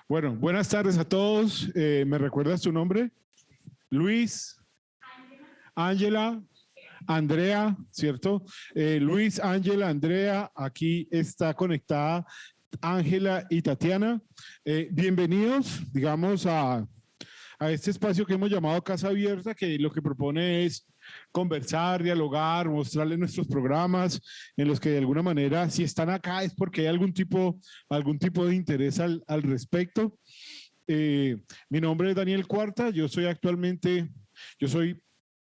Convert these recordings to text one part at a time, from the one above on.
Bueno, buenas tardes a todos. ¿Me recuerdas tu nombre? Luis, Ángela, Andrea, ¿cierto? Luis, Ángela, Andrea, aquí está conectada Ángela y Tatiana. Bienvenidos, digamos, a este espacio que hemos llamado Casa Abierta, que lo que propone es conversar, dialogar, mostrarles nuestros programas en los que de alguna manera, si están acá es porque hay algún tipo de interés al respecto. Mi nombre es Daniel Cuarta, yo soy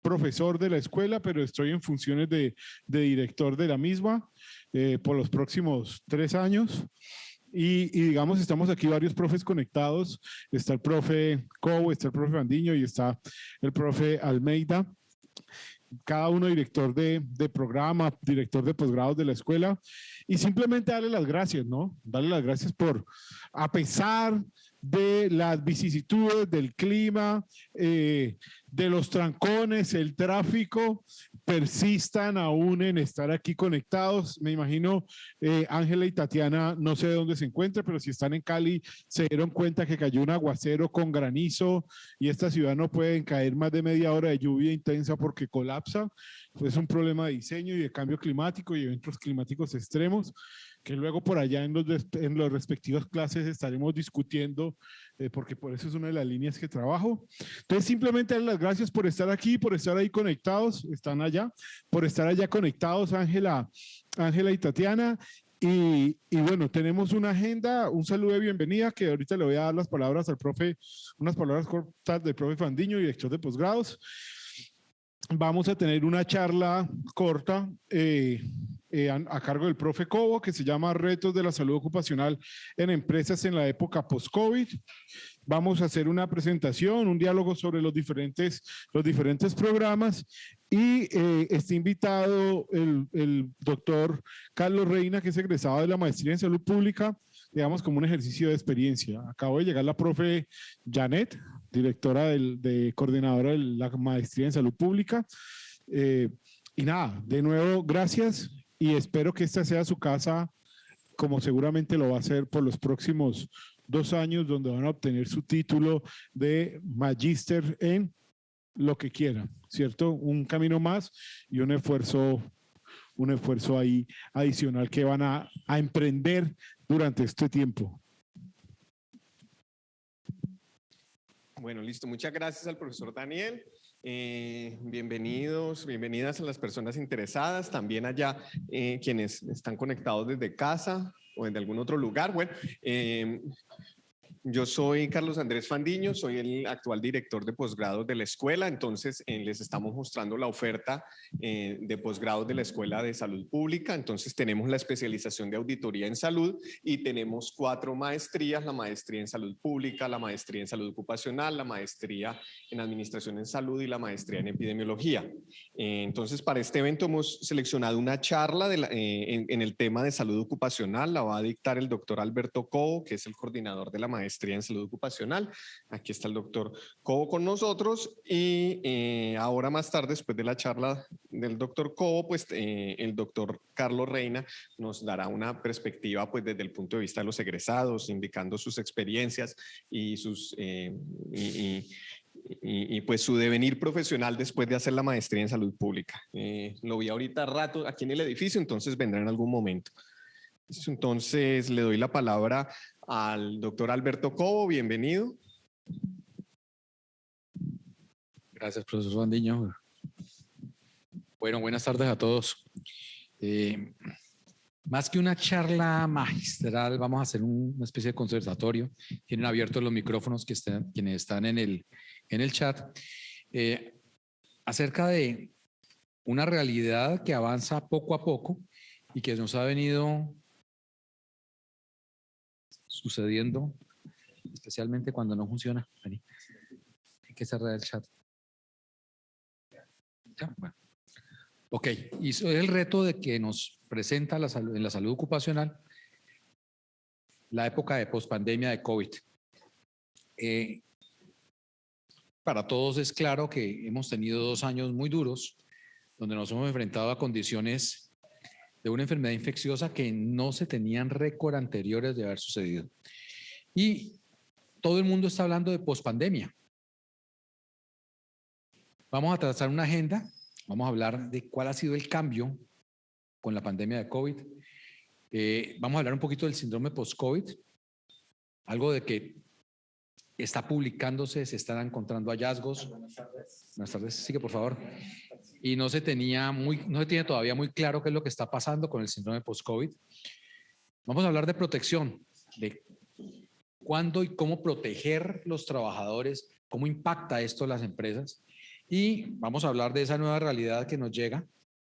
profesor de la escuela, pero estoy en funciones de director de la misma por los próximos 3 años. Y digamos, estamos aquí varios profes conectados. Está el profe Cobo, está el profe Fandiño y está el profe Almeida. Cada uno director de programa, director de posgrados de la escuela. Y simplemente darle las gracias, ¿no? Darle las gracias por, a pesar de las vicisitudes, del clima, de los trancones, el tráfico, persistan aún en estar aquí conectados. Me imagino Ángela y Tatiana, no sé de dónde se encuentran, pero si están en Cali, se dieron cuenta que cayó un aguacero con granizo y esta ciudad no puede caer más de media hora de lluvia intensa porque colapsa. Es un problema de diseño y de cambio climático y eventos climáticos extremos que luego por allá en los respectivos clases estaremos discutiendo, porque por eso es una de las líneas que trabajo. Entonces, simplemente darles las gracias por estar aquí, por estar ahí conectados, están allá, por estar allá conectados, Ángela y Tatiana. Y bueno, tenemos una agenda, un saludo de bienvenida, que ahorita le voy a dar las palabras al profe, unas palabras cortas del profe Fandiño, director de posgrados. Vamos a tener una charla corta a cargo del profe Cobo, que se llama Retos de la Salud Ocupacional en Empresas en la Época Post-COVID. Vamos a hacer una presentación, un diálogo sobre los diferentes programas y está invitado el doctor Carlos Reina, que es egresado de la Maestría en Salud Pública, digamos como un ejercicio de experiencia. Acabo de llegar la profe Janet, directora coordinadora de la Maestría en Salud Pública. Y nada, de nuevo, gracias y espero que esta sea su casa, como seguramente lo va a hacer por los próximos 2 años, donde van a obtener su título de magíster en lo que quieran, ¿cierto? Un camino más y un esfuerzo ahí adicional que van a emprender durante este tiempo. Bueno, listo. Muchas gracias al profesor Daniel. Bienvenidos, bienvenidas a las personas interesadas, también allá quienes están conectados desde casa o desde algún otro lugar. Bueno, yo soy Carlos Andrés Fandiño, soy el actual director de posgrados de la escuela, entonces les estamos mostrando la oferta de posgrados de la Escuela de Salud Pública. Entonces tenemos la especialización de auditoría en salud y tenemos 4 maestrías: la maestría en salud pública, la maestría en salud ocupacional, la maestría en administración en salud y la maestría en epidemiología. Entonces para este evento hemos seleccionado una charla en el tema de salud ocupacional. La va a dictar el doctor Alberto Cobo, que es el coordinador de la maestría en salud ocupacional. Aquí está el doctor Cobo con nosotros y ahora más tarde, después de la charla del doctor Cobo, pues el doctor Carlos Reina nos dará una perspectiva pues desde el punto de vista de los egresados, indicando sus experiencias y pues su devenir profesional después de hacer la maestría en salud pública. Lo vi ahorita rato aquí en el edificio, entonces vendrá en algún momento. Entonces le doy la palabra al doctor Alberto Cobo. Bienvenido. Gracias, profesor Fandiño. Bueno, buenas tardes a todos. Más que una charla magistral, vamos a hacer una especie de conversatorio. Tienen abiertos los micrófonos quienes están en el chat, acerca de una realidad que avanza poco a poco y que nos ha venido sucediendo, especialmente cuando no funciona. Hay que cerrar el chat. Ya, bueno. Ok, y eso es el reto de que nos presenta en la salud ocupacional la época de pospandemia de COVID. Para todos es claro que hemos tenido 2 años muy duros, donde nos hemos enfrentado a condiciones de una enfermedad infecciosa que no se tenían récord anteriores de haber sucedido. Y todo el mundo está hablando de pospandemia. Vamos a trazar una agenda, vamos a hablar de cuál ha sido el cambio con la pandemia de COVID. Vamos a hablar un poquito del síndrome post-COVID, algo de que está publicándose, se están encontrando hallazgos. Buenas tardes. Buenas tardes, sigue por favor. Y no se tiene todavía muy claro qué es lo que está pasando con el síndrome post-COVID. Vamos a hablar de protección, de cuándo y cómo proteger los trabajadores, cómo impacta esto a las empresas. Y vamos a hablar de esa nueva realidad que nos llega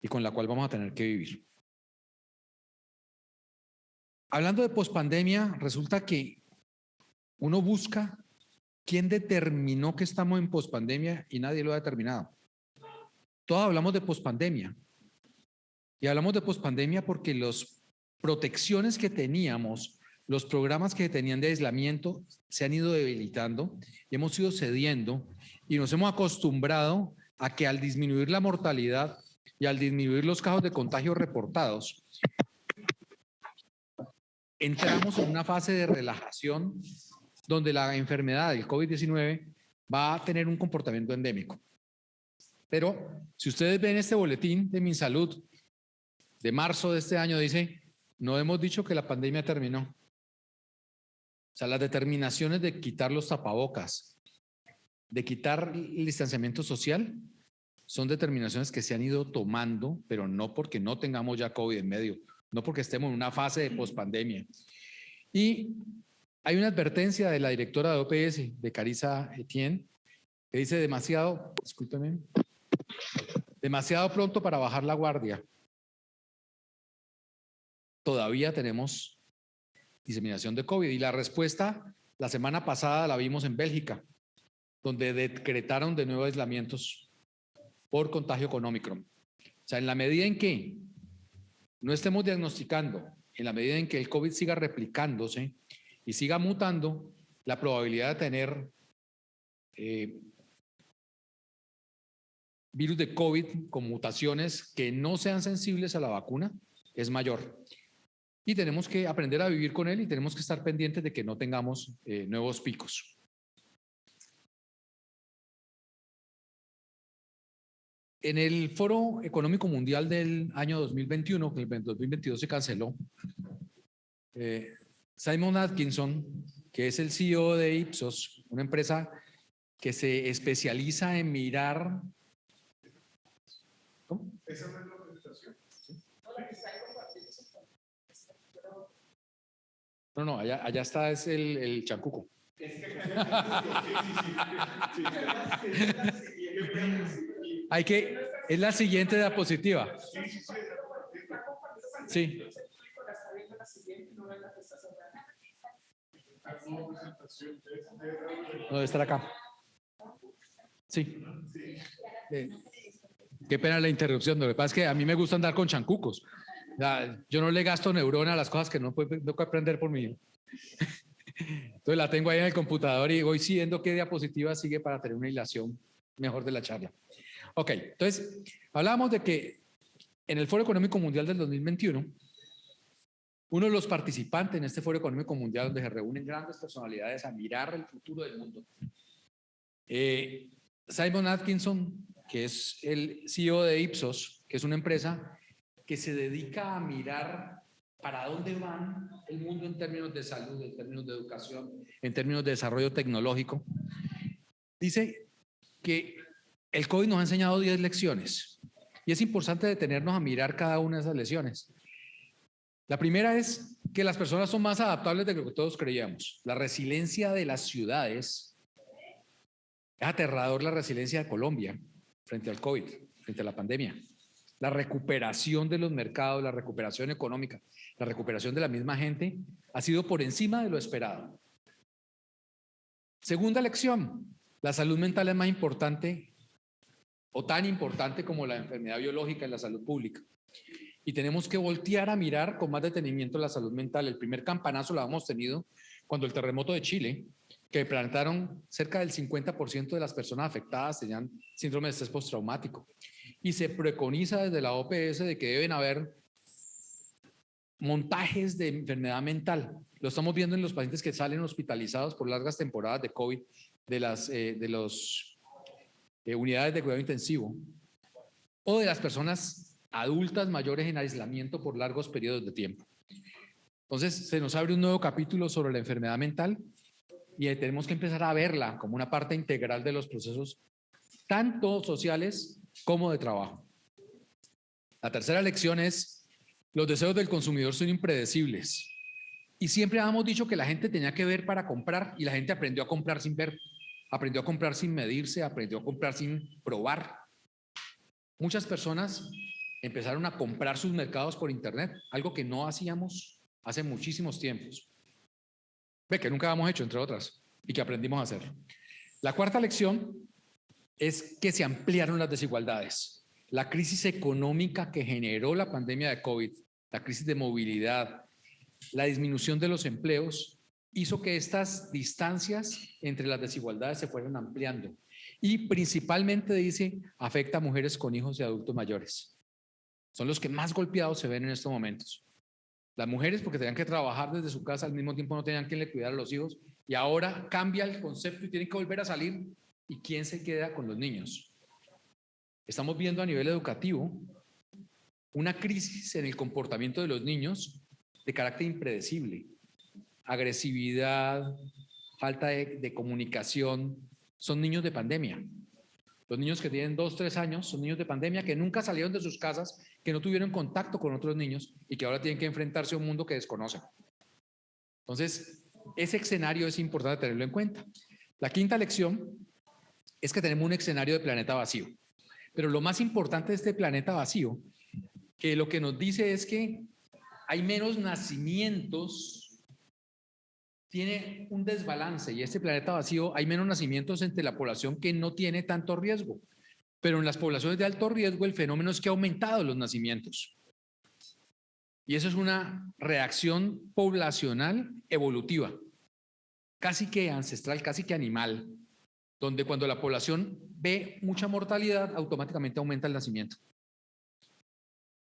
y con la cual vamos a tener que vivir. Hablando de pospandemia, resulta que uno busca quién determinó que estamos en pospandemia y nadie lo ha determinado. Todos hablamos de pospandemia y hablamos de pospandemia porque las protecciones que teníamos, los programas que tenían de aislamiento se han ido debilitando, hemos ido cediendo y nos hemos acostumbrado a que al disminuir la mortalidad y al disminuir los casos de contagio reportados, entramos en una fase de relajación donde la enfermedad del COVID-19 va a tener un comportamiento endémico. Pero si ustedes ven este boletín de MinSalud de marzo de este año, dice, no hemos dicho que la pandemia terminó. O sea, las determinaciones de quitar los tapabocas, de quitar el distanciamiento social, son determinaciones que se han ido tomando, pero no porque no tengamos ya COVID en medio, no porque estemos en una fase de pospandemia. Y hay una advertencia de la directora de OPS, de Carissa Etienne, que dice demasiado pronto para bajar la guardia. Todavía tenemos diseminación de COVID y la respuesta la semana pasada la vimos en Bélgica, donde decretaron de nuevo aislamientos por contagio con Omicron. O sea, en la medida en que no estemos diagnosticando, en la medida en que el COVID siga replicándose y siga mutando, la probabilidad de tener virus de COVID con mutaciones que no sean sensibles a la vacuna es mayor. Y tenemos que aprender a vivir con él y tenemos que estar pendientes de que no tengamos nuevos picos. En el Foro Económico Mundial del año 2021, que el 2022 se canceló, Simon Atkinson, que es el CEO de Ipsos, una empresa que se especializa en mirar... ¿Cómo? ¿Esa no es la presentación? No, allá está, es el chancuco. Es la siguiente diapositiva. Sí. No, debe estar acá. Sí. Qué pena la interrupción. Lo que pasa es que a mí me gusta andar con chancucos. Yo no le gasto neurona a las cosas que no puedo aprender por mí. Entonces la tengo ahí en el computador y voy siguiendo qué diapositiva sigue para tener una hilación mejor de la charla. Ok, entonces hablamos de que en el Foro Económico Mundial del 2021, uno de los participantes en este Foro Económico Mundial, donde se reúnen grandes personalidades a mirar el futuro del mundo, Simon Atkinson, que es el CEO de Ipsos, que es una empresa que se dedica a mirar para dónde van el mundo en términos de salud, en términos de educación, en términos de desarrollo tecnológico, dice que el COVID nos ha enseñado 10 lecciones y es importante detenernos a mirar cada una de esas lecciones. La primera es que las personas son más adaptables de lo que todos creíamos. La resiliencia de las ciudades, es aterrador la resiliencia de Colombia frente al COVID, frente a la pandemia. La recuperación de los mercados, la recuperación económica, la recuperación de la misma gente ha sido por encima de lo esperado. Segunda lección, la salud mental es más importante o tan importante como la enfermedad biológica en la salud pública. Y tenemos que voltear a mirar con más detenimiento la salud mental. El primer campanazo lo hemos tenido cuando el terremoto de Chile, que plantaron cerca del 50% de las personas afectadas tenían síndrome de estrés postraumático. Y se preconiza desde la OPS de que deben haber montajes de enfermedad mental. Lo estamos viendo en los pacientes que salen hospitalizados por largas temporadas de COVID de las unidades de cuidado intensivo o de las personas adultas mayores en aislamiento por largos periodos de tiempo. Entonces, se nos abre un nuevo capítulo sobre la enfermedad mental y tenemos que empezar a verla como una parte integral de los procesos, tanto sociales como de trabajo. La tercera lección es: los deseos del consumidor son impredecibles. Y siempre hemos dicho que la gente tenía que ver para comprar, y la gente aprendió a comprar sin ver, aprendió a comprar sin medirse, aprendió a comprar sin probar. Muchas personas empezaron a comprar sus mercados por internet, algo que no hacíamos hace muchísimos tiempos. Que nunca habíamos hecho, entre otras, y que aprendimos a hacer. La cuarta lección es que se ampliaron las desigualdades. La crisis económica que generó la pandemia de COVID, la crisis de movilidad, la disminución de los empleos, hizo que estas distancias entre las desigualdades se fueran ampliando. Y principalmente, dice, afecta a mujeres con hijos y adultos mayores. Son los que más golpeados se ven en estos momentos. Las mujeres, porque tenían que trabajar desde su casa, al mismo tiempo no tenían quien le cuidara a los hijos, y ahora cambia el concepto y tienen que volver a salir. ¿Y quién se queda con los niños? Estamos viendo a nivel educativo una crisis en el comportamiento de los niños de carácter impredecible. Agresividad, falta de comunicación. Son niños de pandemia. Los niños que tienen 2, 3 años son niños de pandemia que nunca salieron de sus casas, que no tuvieron contacto con otros niños y que ahora tienen que enfrentarse a un mundo que desconocen. Entonces, ese escenario es importante tenerlo en cuenta. La quinta lección es que tenemos un escenario de planeta vacío. Pero lo más importante de este planeta vacío, que lo que nos dice es que hay menos nacimientos, tiene un desbalance, y este planeta vacío hay menos nacimientos entre la población que no tiene tanto riesgo. Pero en las poblaciones de alto riesgo el fenómeno es que ha aumentado los nacimientos. Y eso es una reacción poblacional evolutiva, casi que ancestral, casi que animal, donde cuando la población ve mucha mortalidad, automáticamente aumenta el nacimiento.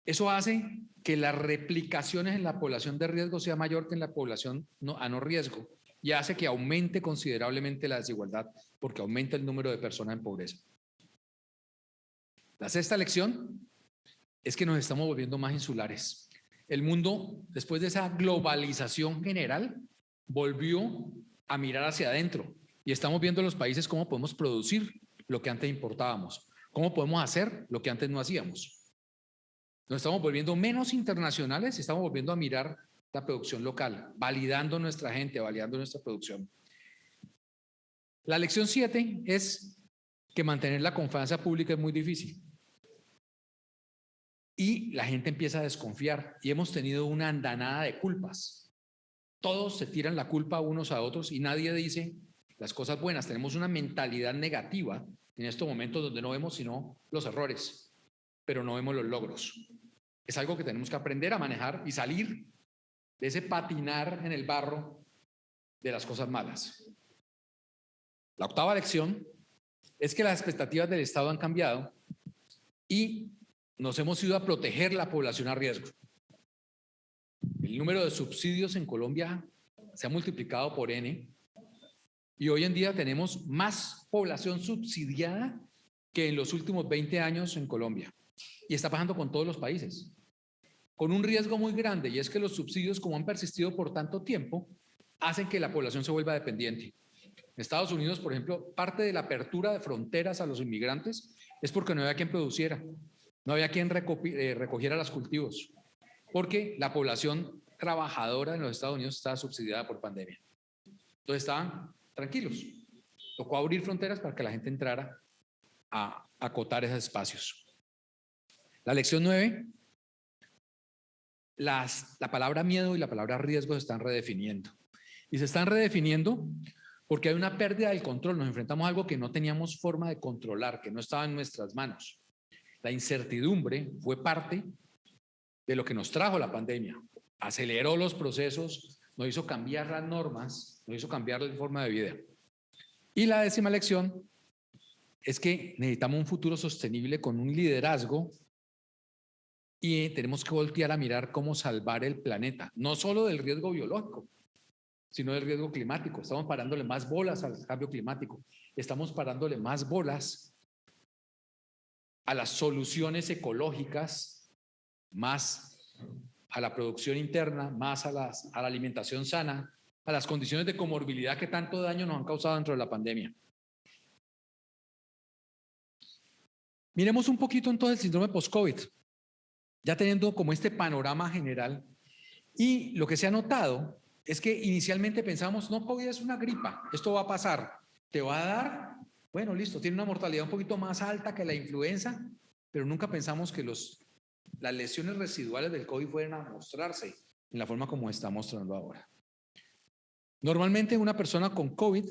Eso hace que las replicaciones en la población de riesgo sea mayor que en la población a no riesgo, y hace que aumente considerablemente la desigualdad, porque aumenta el número de personas en pobreza. La sexta lección es que nos estamos volviendo más insulares. El mundo, después de esa globalización general, volvió a mirar hacia adentro, y estamos viendo en los países cómo podemos producir lo que antes importábamos, cómo podemos hacer lo que antes no hacíamos. Nos estamos volviendo menos internacionales y estamos volviendo a mirar la producción local, validando nuestra gente, validando nuestra producción. La lección 7 es que mantener la confianza pública es muy difícil. Y la gente empieza a desconfiar, y hemos tenido una andanada de culpas. Todos se tiran la culpa unos a otros y nadie dice las cosas buenas. Tenemos una mentalidad negativa en estos momentos donde no vemos sino los errores, pero no vemos los logros. Es algo que tenemos que aprender a manejar y salir de ese patinar en el barro de las cosas malas. La octava lección es que las expectativas del Estado han cambiado y nos hemos ido a proteger la población a riesgo. El número de subsidios en Colombia se ha multiplicado por N, y hoy en día tenemos más población subsidiada que en los últimos 20 años en Colombia. Y está pasando con todos los países, con un riesgo muy grande, y es que los subsidios, como han persistido por tanto tiempo, hacen que la población se vuelva dependiente. En Estados Unidos, por ejemplo, parte de la apertura de fronteras a los inmigrantes es porque no había quien produciera, no había quien recogiera los cultivos, porque la población trabajadora en los Estados Unidos estaba subsidiada por pandemia. Entonces estaban tranquilos. Tocó abrir fronteras para que la gente entrara a acotar esos espacios. La lección 9, la palabra miedo y la palabra riesgo se están redefiniendo. Y se están redefiniendo porque hay una pérdida del control. Nos enfrentamos a algo que no teníamos forma de controlar, que no estaba en nuestras manos. La incertidumbre fue parte de lo que nos trajo la pandemia. Aceleró los procesos, nos hizo cambiar las normas, nos hizo cambiar la forma de vida. Y la 10ª lección es que necesitamos un futuro sostenible con un liderazgo y tenemos que voltear a mirar cómo salvar el planeta, no solo del riesgo biológico, sino del riesgo climático. Estamos parándole más bolas al cambio climático, estamos parándole más bolas a las soluciones ecológicas, más a la producción interna, más a la alimentación sana, a las condiciones de comorbilidad que tanto daño nos han causado dentro de la pandemia. Miremos un poquito entonces el síndrome post-COVID, ya teniendo como este panorama general. Y lo que se ha notado es que inicialmente pensamos, no, COVID es una gripa, esto va a pasar, te va a dar, bueno, listo, tiene una mortalidad un poquito más alta que la influenza, pero nunca pensamos que las lesiones residuales del COVID fueran a mostrarse en la forma como está mostrando ahora. Normalmente una persona con COVID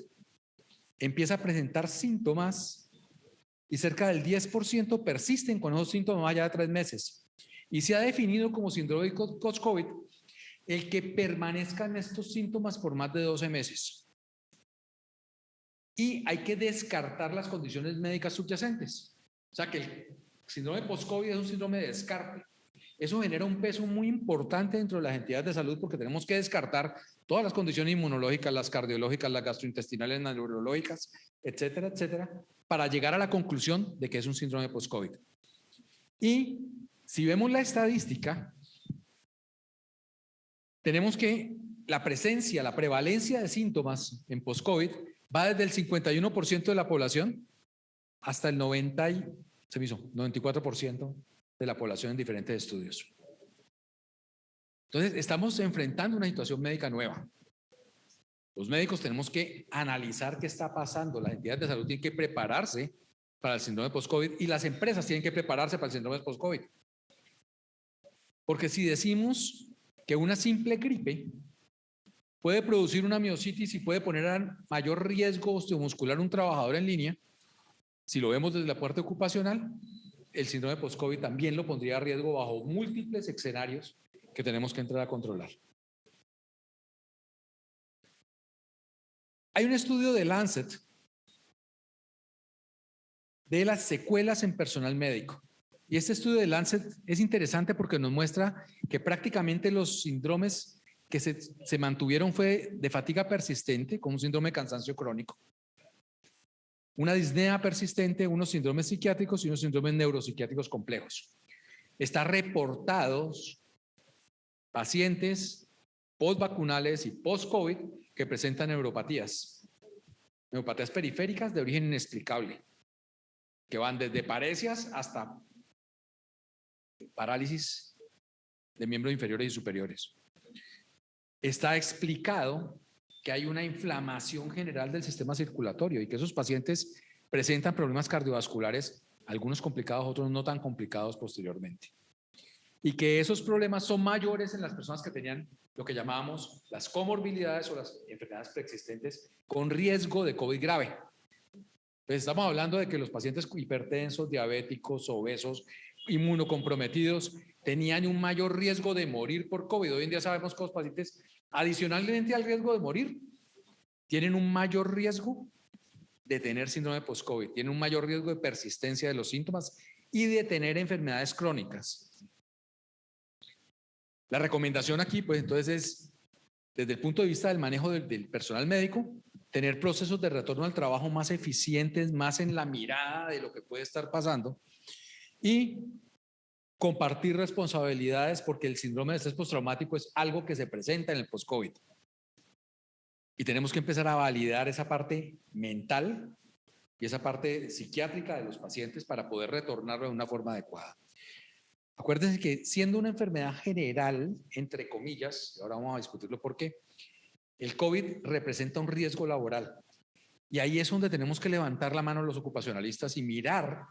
empieza a presentar síntomas y cerca del 10% persisten con esos síntomas más allá de 3 meses. Y se ha definido como síndrome post-COVID el que permanezcan estos síntomas por más de 12 meses. Y hay que descartar las condiciones médicas subyacentes. O sea que el síndrome post-COVID es un síndrome de descarte. Eso genera un peso muy importante dentro de las entidades de salud porque tenemos que descartar todas las condiciones inmunológicas, las cardiológicas, las gastrointestinales, las neurológicas, etcétera, etcétera, para llegar a la conclusión de que es un síndrome post-COVID. Y si vemos la estadística, tenemos que la presencia, la prevalencia de síntomas en post-COVID va desde el 51% de la población hasta el 94% de la población en diferentes estudios. Entonces, estamos enfrentando una situación médica nueva. Los médicos tenemos que analizar qué está pasando. Las entidades de salud tienen que prepararse para el síndrome post-COVID y las empresas tienen que prepararse para el síndrome post-COVID. Porque si decimos que una simple gripe puede producir una miositis y puede poner a mayor riesgo osteomuscular un trabajador en línea, si lo vemos desde la parte ocupacional, el síndrome post-COVID también lo pondría a riesgo bajo múltiples escenarios que tenemos que entrar a controlar. Hay un estudio de Lancet de las secuelas en personal médico. Y este estudio de Lancet es interesante porque nos muestra que prácticamente los síndromes que se mantuvieron fue de fatiga persistente, con un síndrome de cansancio crónico, una disnea persistente, unos síndromes psiquiátricos y unos síndromes neuropsiquiátricos complejos. Está reportados pacientes postvacunales y post-COVID que presentan neuropatías periféricas de origen inexplicable, que van desde paresias hasta parálisis de miembros inferiores y superiores. Está explicado que hay una inflamación general del sistema circulatorio y que esos pacientes presentan problemas cardiovasculares, algunos complicados, otros no tan complicados posteriormente. Y que esos problemas son mayores en las personas que tenían lo que llamábamos las comorbilidades o las enfermedades preexistentes con riesgo de COVID grave. Entonces estamos hablando de que los pacientes hipertensos, diabéticos, obesos, inmunocomprometidos tenían un mayor riesgo de morir por COVID. Hoy en día sabemos que los pacientes, adicionalmente al riesgo de morir, tienen un mayor riesgo de tener síndrome post-COVID, tienen un mayor riesgo de persistencia de los síntomas y de tener enfermedades crónicas. La recomendación aquí, pues entonces es, desde el punto de vista del manejo del personal médico, tener procesos de retorno al trabajo más eficientes, más en la mirada de lo que puede estar pasando y compartir responsabilidades porque el síndrome de estrés postraumático es algo que se presenta en el post-COVID. Y tenemos que empezar a validar esa parte mental y esa parte psiquiátrica de los pacientes para poder retornarlo de una forma adecuada. Acuérdense que siendo una enfermedad general, entre comillas, y ahora vamos a discutirlo por qué, el COVID representa un riesgo laboral. Y ahí es donde tenemos que levantar la mano los ocupacionalistas y mirar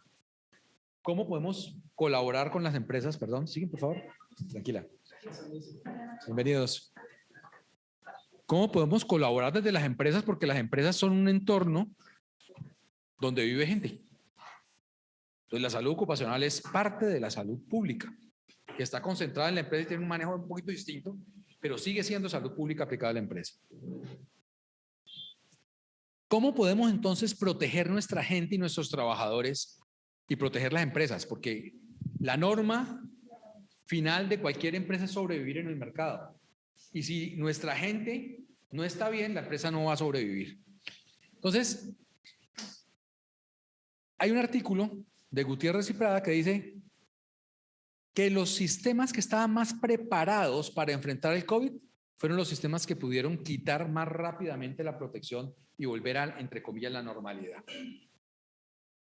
cómo podemos colaborar con las empresas. Perdón, siguen por favor. Tranquila. Bienvenidos. ¿Cómo podemos colaborar desde las empresas? Porque las empresas son un entorno donde vive gente. Entonces, la salud ocupacional es parte de la salud pública, que está concentrada en la empresa y tiene un manejo un poquito distinto, pero sigue siendo salud pública aplicada a la empresa. ¿Cómo podemos entonces proteger nuestra gente y nuestros trabajadores y proteger las empresas? Porque la norma final de cualquier empresa es sobrevivir en el mercado. Y si nuestra gente no está bien, la empresa no va a sobrevivir. Entonces, hay un artículo de Gutiérrez y Prada que dice que los sistemas que estaban más preparados para enfrentar el COVID fueron los sistemas que pudieron quitar más rápidamente la protección y volver a, entre comillas, la normalidad.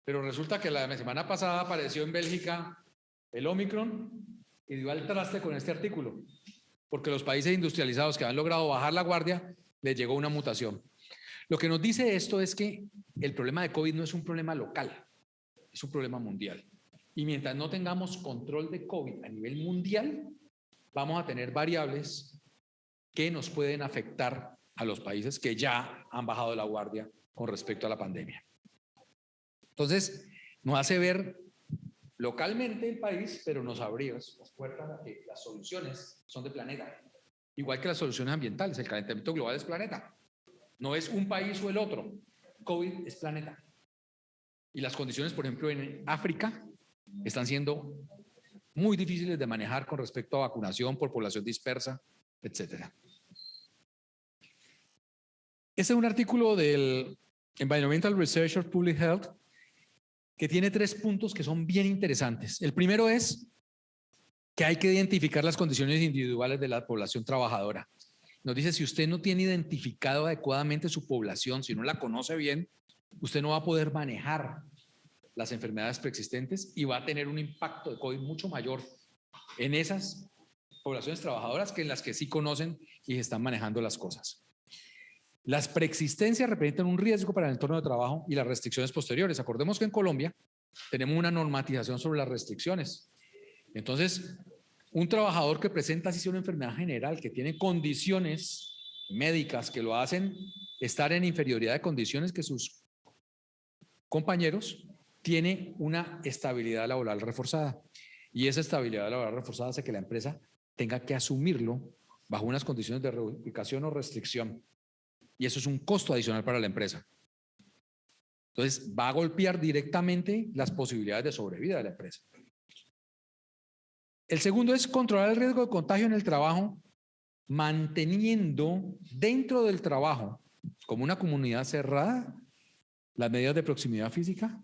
Pero resulta que la semana pasada apareció en Bélgica el Omicron y dio al traste con este artículo, porque los países industrializados que han logrado bajar la guardia, les llegó una mutación. Lo que nos dice esto es que el problema de COVID no es un problema local, es un problema mundial. Y mientras no tengamos control de COVID a nivel mundial, vamos a tener variables que nos pueden afectar a los países que ya han bajado la guardia con respecto a la pandemia. Entonces, nos hace ver localmente el país, pero nos abre las puertas a que las soluciones son de planeta. Igual que las soluciones ambientales, el calentamiento global es planeta. No es un país o el otro. COVID es planeta. Y las condiciones, por ejemplo, en África están siendo muy difíciles de manejar con respecto a vacunación por población dispersa, etc. Este es un artículo del Environmental Research of Public Health que tiene 3 puntos que son bien interesantes. El primero es que hay que identificar las condiciones individuales de la población trabajadora. Nos dice, si usted no tiene identificado adecuadamente su población, si no la conoce bien, usted no va a poder manejar las enfermedades preexistentes y va a tener un impacto de COVID mucho mayor en esas poblaciones trabajadoras que en las que sí conocen y están manejando las cosas. Las preexistencias representan un riesgo para el entorno de trabajo y las restricciones posteriores. Acordemos que en Colombia tenemos una normatización sobre las restricciones. Entonces, un trabajador que presenta así sea una enfermedad general, que tiene condiciones médicas que lo hacen estar en inferioridad de condiciones que sus compañeros, tiene una estabilidad laboral reforzada. Y esa estabilidad laboral reforzada hace que la empresa tenga que asumirlo bajo unas condiciones de reubicación o restricción. Y eso es un costo adicional para la empresa. Entonces, va a golpear directamente las posibilidades de sobrevida de la empresa. El segundo es controlar el riesgo de contagio en el trabajo, manteniendo dentro del trabajo, como una comunidad cerrada, las medidas de proximidad física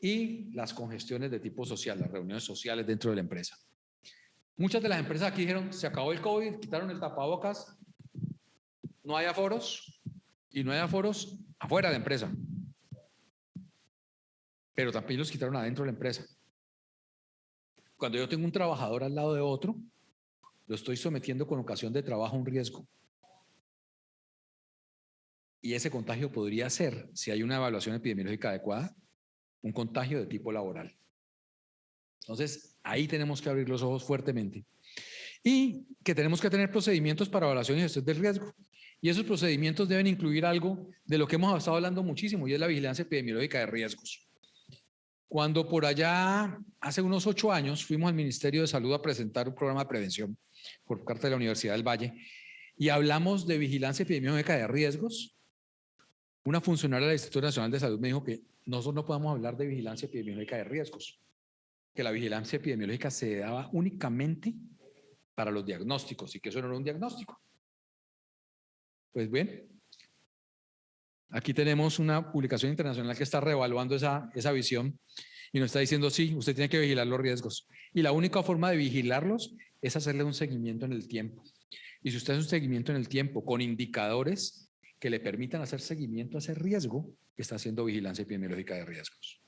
y las congestiones de tipo social, las reuniones sociales dentro de la empresa. Muchas de las empresas aquí dijeron, se acabó el COVID, quitaron el tapabocas, no hay aforos y no hay aforos afuera de la empresa. Pero también los quitaron adentro de la empresa. Cuando yo tengo un trabajador al lado de otro, lo estoy sometiendo con ocasión de trabajo a un riesgo. Y ese contagio podría ser, si hay una evaluación epidemiológica adecuada, un contagio de tipo laboral. Entonces, ahí tenemos que abrir los ojos fuertemente. Y que tenemos que tener procedimientos para evaluación y gestión del riesgo. Y esos procedimientos deben incluir algo de lo que hemos estado hablando muchísimo, y es la vigilancia epidemiológica de riesgos. Cuando por allá, hace unos 8 años, fuimos al Ministerio de Salud a presentar un programa de prevención por parte de la Universidad del Valle y hablamos de vigilancia epidemiológica de riesgos, una funcionaria del Instituto Nacional de Salud me dijo que nosotros no podemos hablar de vigilancia epidemiológica de riesgos, que la vigilancia epidemiológica se daba únicamente para los diagnósticos y que eso no era un diagnóstico. Pues bien, aquí tenemos una publicación internacional que está reevaluando esa visión y nos está diciendo, sí, usted tiene que vigilar los riesgos. Y la única forma de vigilarlos es hacerle un seguimiento en el tiempo. Y si usted hace un seguimiento en el tiempo con indicadores que le permitan hacer seguimiento a ese riesgo, está haciendo vigilancia epidemiológica de riesgos.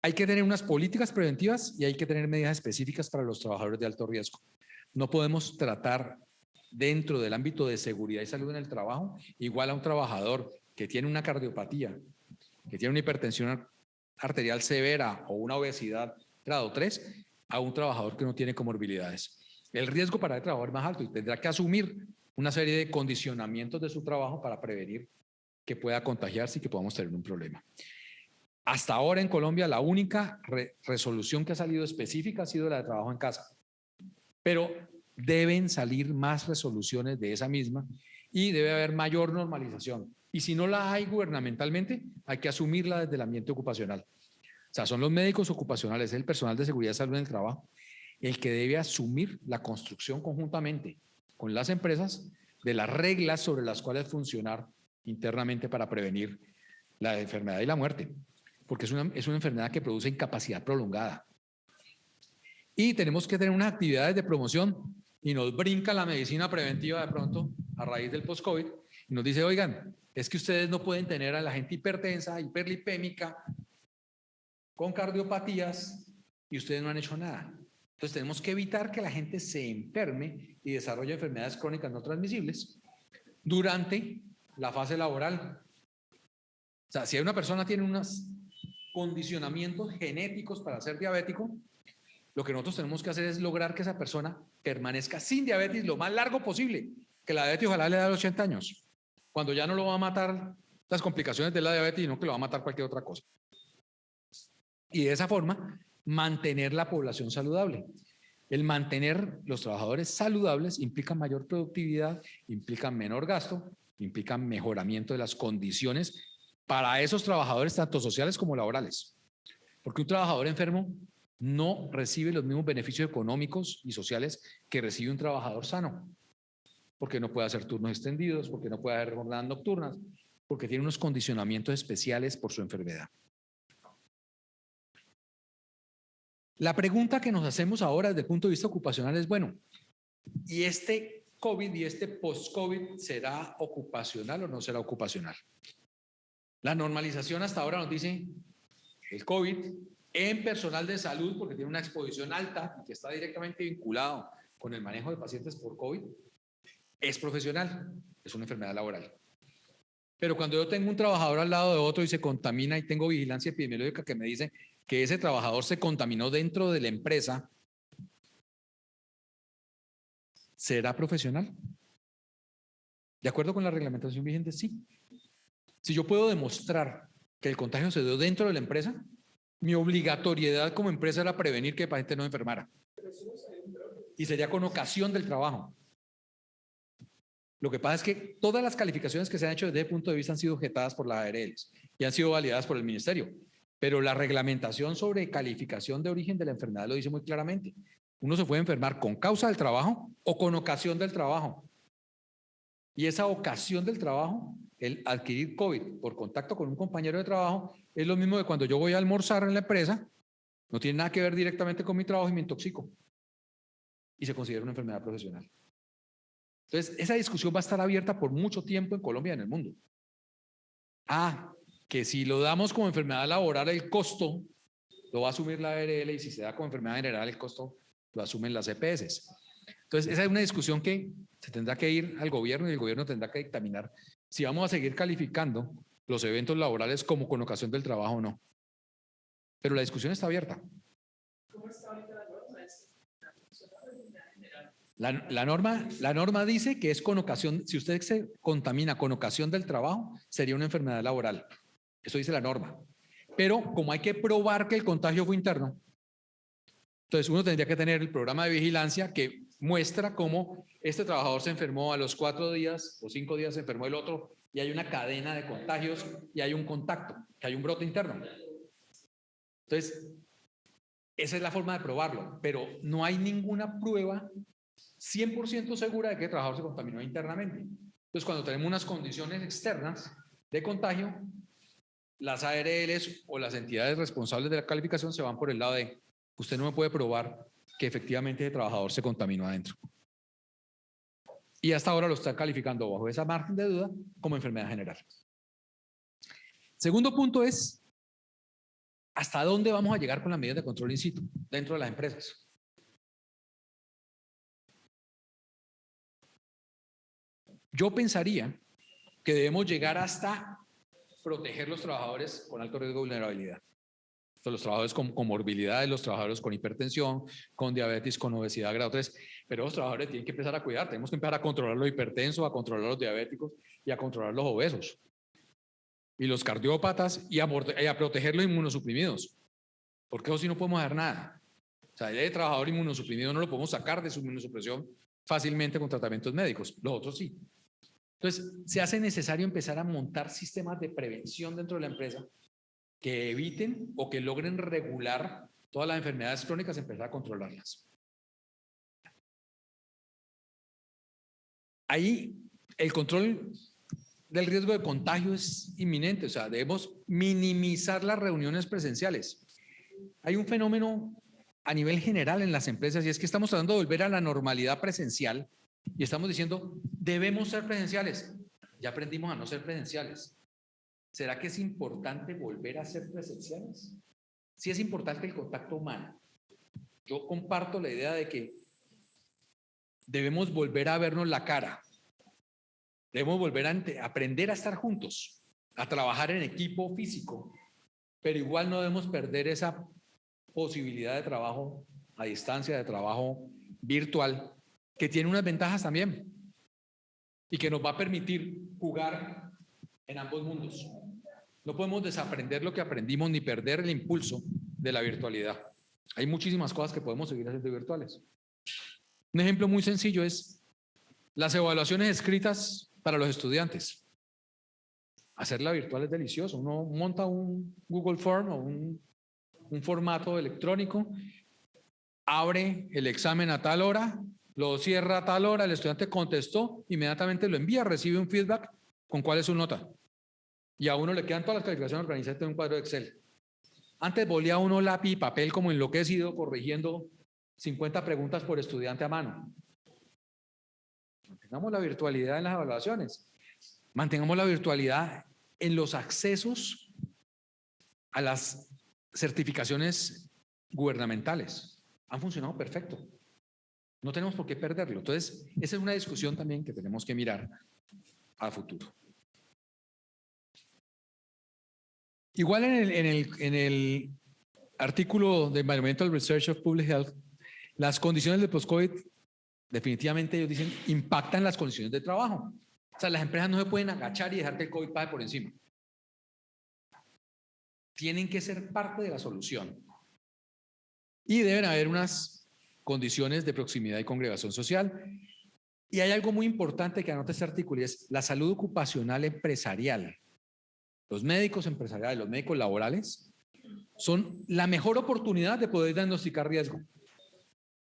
Hay que tener unas políticas preventivas y hay que tener medidas específicas para los trabajadores de alto riesgo. No podemos tratar dentro del ámbito de seguridad y salud en el trabajo igual a un trabajador que tiene una cardiopatía, que tiene una hipertensión arterial severa o una obesidad grado 3, a un trabajador que no tiene comorbilidades. El riesgo para el trabajador es más alto y tendrá que asumir una serie de condicionamientos de su trabajo para prevenir que pueda contagiarse y que podamos tener un problema. Hasta ahora en Colombia la única resolución que ha salido específica ha sido la de trabajo en casa, pero deben salir más resoluciones de esa misma y debe haber mayor normalización. Y si no la hay gubernamentalmente, hay que asumirla desde el ambiente ocupacional. O sea, son los médicos ocupacionales, el personal de seguridad y salud en el trabajo, el que debe asumir la construcción conjuntamente con las empresas de las reglas sobre las cuales funcionar internamente para prevenir la enfermedad y la muerte, porque es una enfermedad que produce incapacidad prolongada. Y tenemos que tener unas actividades de promoción y nos brinca la medicina preventiva de pronto a raíz del post-COVID y nos dice, oigan, es que ustedes no pueden tener a la gente hipertensa, hiperlipémica, con cardiopatías y ustedes no han hecho nada. Entonces tenemos que evitar que la gente se enferme y desarrolle enfermedades crónicas no transmisibles durante la fase laboral. O sea, si una persona tiene unos condicionamientos genéticos para ser diabético, lo que nosotros tenemos que hacer es lograr que esa persona permanezca sin diabetes lo más largo posible, que la diabetes ojalá le dé a los 80 años, cuando ya no lo va a matar las complicaciones de la diabetes, sino que lo va a matar cualquier otra cosa. Y de esa forma, mantener la población saludable. El mantener los trabajadores saludables implica mayor productividad, implica menor gasto, implica mejoramiento de las condiciones para esos trabajadores, tanto sociales como laborales. Porque un trabajador enfermo no recibe los mismos beneficios económicos y sociales que recibe un trabajador sano. Porque no puede hacer turnos extendidos, porque no puede hacer jornadas nocturnas, porque tiene unos condicionamientos especiales por su enfermedad. La pregunta que nos hacemos ahora desde el punto de vista ocupacional es, bueno, ¿y este COVID y este post-COVID será ocupacional o no será ocupacional? La normalización hasta ahora nos dice el COVID en personal de salud, porque tiene una exposición alta y que está directamente vinculado con el manejo de pacientes por COVID, es profesional, es una enfermedad laboral. Pero cuando yo tengo un trabajador al lado de otro y se contamina y tengo vigilancia epidemiológica que me dice que ese trabajador se contaminó dentro de la empresa, ¿será profesional? ¿De acuerdo con la reglamentación vigente? Sí. Si yo puedo demostrar que el contagio se dio dentro de la empresa, mi obligatoriedad como empresa era prevenir que el paciente no enfermara. Y sería con ocasión del trabajo. Lo que pasa es que todas las calificaciones que se han hecho desde ese punto de vista han sido objetadas por las ARLs y han sido validadas por el ministerio. Pero la reglamentación sobre calificación de origen de la enfermedad lo dice muy claramente. Uno se puede enfermar con causa del trabajo o con ocasión del trabajo. Y esa ocasión del trabajo, el adquirir COVID por contacto con un compañero de trabajo, es lo mismo que cuando yo voy a almorzar en la empresa, no tiene nada que ver directamente con mi trabajo y me intoxico. Y se considera una enfermedad profesional. Entonces, esa discusión va a estar abierta por mucho tiempo en Colombia y en el mundo. Que si lo damos como enfermedad laboral, el costo lo va a asumir la ARL y si se da como enfermedad general, el costo lo asumen las EPS. Entonces, esa es una discusión que se tendrá que ir al gobierno y el gobierno tendrá que dictaminar si vamos a seguir calificando los eventos laborales como con ocasión del trabajo o no. Pero la discusión está abierta. ¿Cómo está ahorita la norma? La norma dice que es con ocasión, si usted se contamina con ocasión del trabajo, sería una enfermedad laboral. Eso dice la norma. Pero como hay que probar que el contagio fue interno, entonces uno tendría que tener el programa de vigilancia que muestra cómo este trabajador se enfermó a los 4 días o 5 días se enfermó el otro y hay una cadena de contagios y hay un contacto, que hay un brote interno. Entonces, esa es la forma de probarlo, pero no hay ninguna prueba 100% segura de que el trabajador se contaminó internamente. Entonces, cuando tenemos unas condiciones externas de contagio, las ARLs o las entidades responsables de la calificación se van por el lado de usted no me puede probar que efectivamente el trabajador se contaminó adentro. Y hasta ahora lo están calificando bajo esa margen de duda como enfermedad general. Segundo punto es, ¿hasta dónde vamos a llegar con las medidas de control in situ dentro de las empresas? Yo pensaría que debemos llegar hasta proteger los trabajadores con alto riesgo de vulnerabilidad. Entonces, los trabajadores con comorbilidades, los trabajadores con hipertensión, con diabetes, con obesidad grado 3, pero los trabajadores tienen que empezar a cuidar, tenemos que empezar a controlar los hipertensos, a controlar los diabéticos y a controlar los obesos. Y los cardiópatas y a proteger los inmunosuprimidos, porque eso sí no podemos hacer nada. O sea, el trabajador inmunosuprimido no lo podemos sacar de su inmunosupresión fácilmente con tratamientos médicos, los otros sí. Entonces, se hace necesario empezar a montar sistemas de prevención dentro de la empresa que eviten o que logren regular todas las enfermedades crónicas, empezar a controlarlas. ahí el control del riesgo de contagio es inminente, o sea, debemos minimizar las reuniones presenciales. Hay un fenómeno a nivel general en las empresas y es que estamos tratando de volver a la normalidad presencial y estamos diciendo, debemos ser presenciales. Ya aprendimos a no ser presenciales. ¿Será que es importante volver a ser presenciales? Sí es importante el contacto humano. Yo comparto la idea de que debemos volver a vernos la cara. Debemos volver a aprender a estar juntos, a trabajar en equipo físico, pero igual no debemos perder esa posibilidad de trabajo a distancia, de trabajo virtual, que tiene unas ventajas también y que nos va a permitir jugar en ambos mundos. No podemos desaprender lo que aprendimos ni perder el impulso de la virtualidad. Hay muchísimas cosas que podemos seguir haciendo virtuales. Un ejemplo muy sencillo es las evaluaciones escritas para los estudiantes. Hacerla virtual es delicioso. Uno monta un Google Form o un formato electrónico, abre el examen a tal hora, lo cierra a tal hora, el estudiante contestó, inmediatamente lo envía, recibe un feedback con cuál es su nota. Y a uno le quedan todas las calificaciones organizadas en un cuadro de Excel. Antes volía uno lápiz y papel como enloquecido corrigiendo 50 preguntas por estudiante a mano. Mantengamos la virtualidad en las evaluaciones. Mantengamos la virtualidad en los accesos a las certificaciones gubernamentales. Han funcionado perfecto. No tenemos por qué perderlo. Entonces, esa es una discusión también que tenemos que mirar a futuro. Igual en el artículo de Environmental Research of Public Health, las condiciones de post-COVID, definitivamente ellos dicen, impactan las condiciones de trabajo. O sea, las empresas no se pueden agachar y dejar que el COVID pase por encima. Tienen que ser parte de la solución. Y deben haber unas condiciones de proximidad y congregación social. Y hay algo muy importante que anota este artículo y es la salud ocupacional empresarial. Los médicos empresariales, los médicos laborales, son la mejor oportunidad de poder diagnosticar riesgo.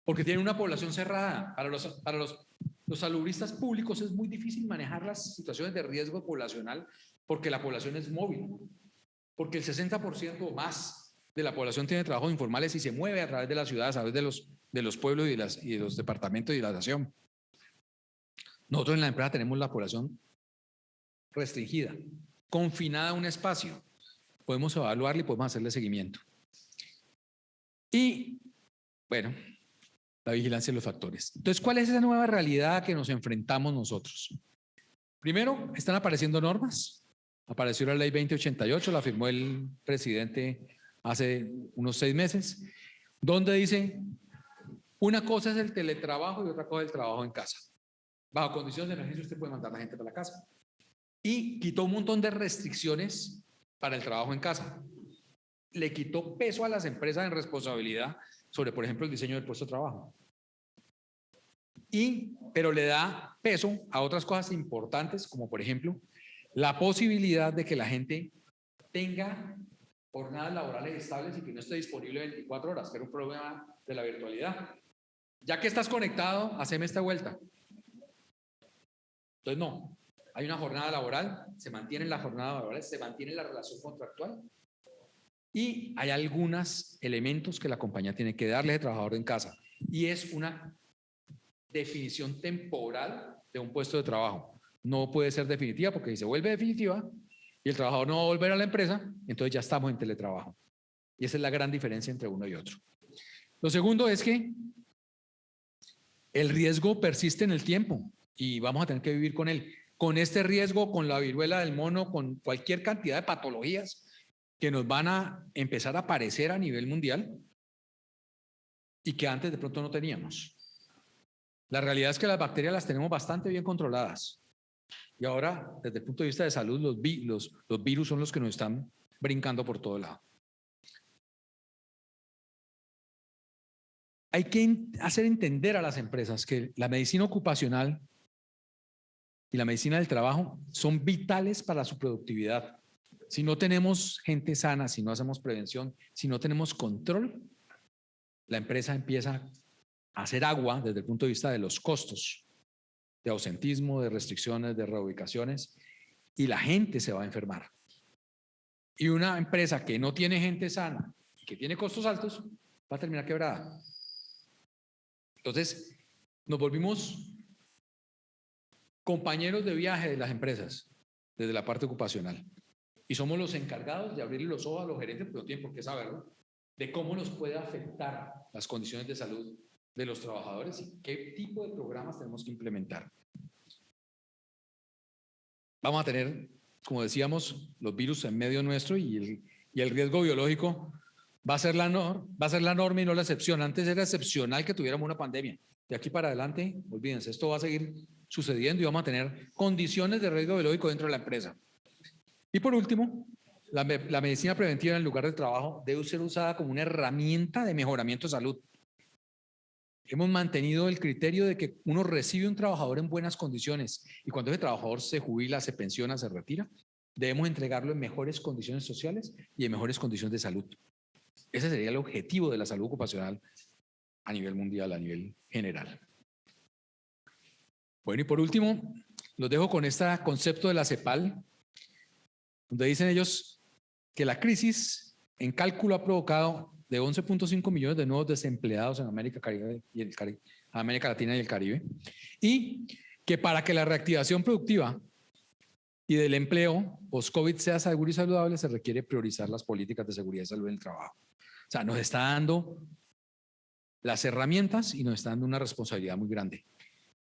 Porque tienen una población cerrada. Para los salubristas públicos es muy difícil manejar las situaciones de riesgo poblacional porque la población es móvil. Porque el 60% o más de la población tiene trabajos informales y se mueve a través de las ciudades, a través de los pueblos y de los departamentos y de la nación. Nosotros en la empresa tenemos la población restringida, confinada a un espacio. Podemos evaluarle y podemos hacerle seguimiento. Y, bueno, la vigilancia de los factores. Entonces, ¿cuál es esa nueva realidad a que nos enfrentamos nosotros? Primero, están apareciendo normas. Apareció la ley 2088, la firmó el presidente hace unos 6 meses, donde dice, una cosa es el teletrabajo y otra cosa es el trabajo en casa. Bajo condiciones de emergencia usted puede mandar a la gente para la casa. Y quitó un montón de restricciones para el trabajo en casa. Le quitó peso a las empresas en responsabilidad sobre, por ejemplo, el diseño del puesto de trabajo. Pero le da peso a otras cosas importantes, como por ejemplo, la posibilidad de que la gente tenga jornadas laborales estables y que no esté disponible 24 horas, que era un problema de la virtualidad. Ya que estás conectado, haceme esta vuelta. Entonces, no. Hay una jornada laboral, se mantiene la jornada laboral, se mantiene la relación contractual y hay algunos elementos que la compañía tiene que darle al trabajador en casa y es una definición temporal de un puesto de trabajo. No puede ser definitiva porque si se vuelve definitiva y el trabajador no va a volver a la empresa, entonces ya estamos en teletrabajo. Y esa es la gran diferencia entre uno y otro. Lo segundo es que el riesgo persiste en el tiempo y vamos a tener que vivir con él. Con este riesgo, con la viruela del mono, con cualquier cantidad de patologías que nos van a empezar a aparecer a nivel mundial y que antes de pronto no teníamos. La realidad es que las bacterias las tenemos bastante bien controladas. Y ahora, desde el punto de vista de salud, los virus son los que nos están brincando por todo lado. Hay que hacer entender a las empresas que la medicina ocupacional y la medicina del trabajo son vitales para su productividad. Si no tenemos gente sana, si no hacemos prevención, si no tenemos control, la empresa empieza a hacer agua desde el punto de vista de los costos de ausentismo, de restricciones, de reubicaciones, y la gente se va a enfermar. Y una empresa que no tiene gente sana, que tiene costos altos, va a terminar quebrada. Entonces, nos volvimos compañeros de viaje de las empresas, desde la parte ocupacional. Y somos los encargados de abrirle los ojos a los gerentes, pero no tienen por qué saberlo, de cómo nos puede afectar las condiciones de salud de los trabajadores y qué tipo de programas tenemos que implementar. Vamos a tener, como decíamos, los virus en medio nuestro y el riesgo biológico va a ser la norma y no la excepción. Antes era excepcional que tuviéramos una pandemia. De aquí para adelante, olvídense, esto va a seguir sucediendo y vamos a tener condiciones de riesgo biológico dentro de la empresa. Y por último, la medicina preventiva en el lugar de trabajo debe ser usada como una herramienta de mejoramiento de salud. Hemos mantenido el criterio de que uno recibe un trabajador en buenas condiciones y cuando ese trabajador se jubila, se pensiona, se retira, debemos entregarlo en mejores condiciones sociales y en mejores condiciones de salud. Ese sería el objetivo de la salud ocupacional a nivel mundial, a nivel general. Bueno, y por último, los dejo con este concepto de la CEPAL, donde dicen ellos que la crisis en cálculo ha provocado de 11.5 millones de nuevos desempleados en América Latina y el Caribe, y que para que la reactivación productiva y del empleo post-COVID sea seguro y saludable, se requiere priorizar las políticas de seguridad y salud en el trabajo. O sea, nos está dando las herramientas y nos está dando una responsabilidad muy grande,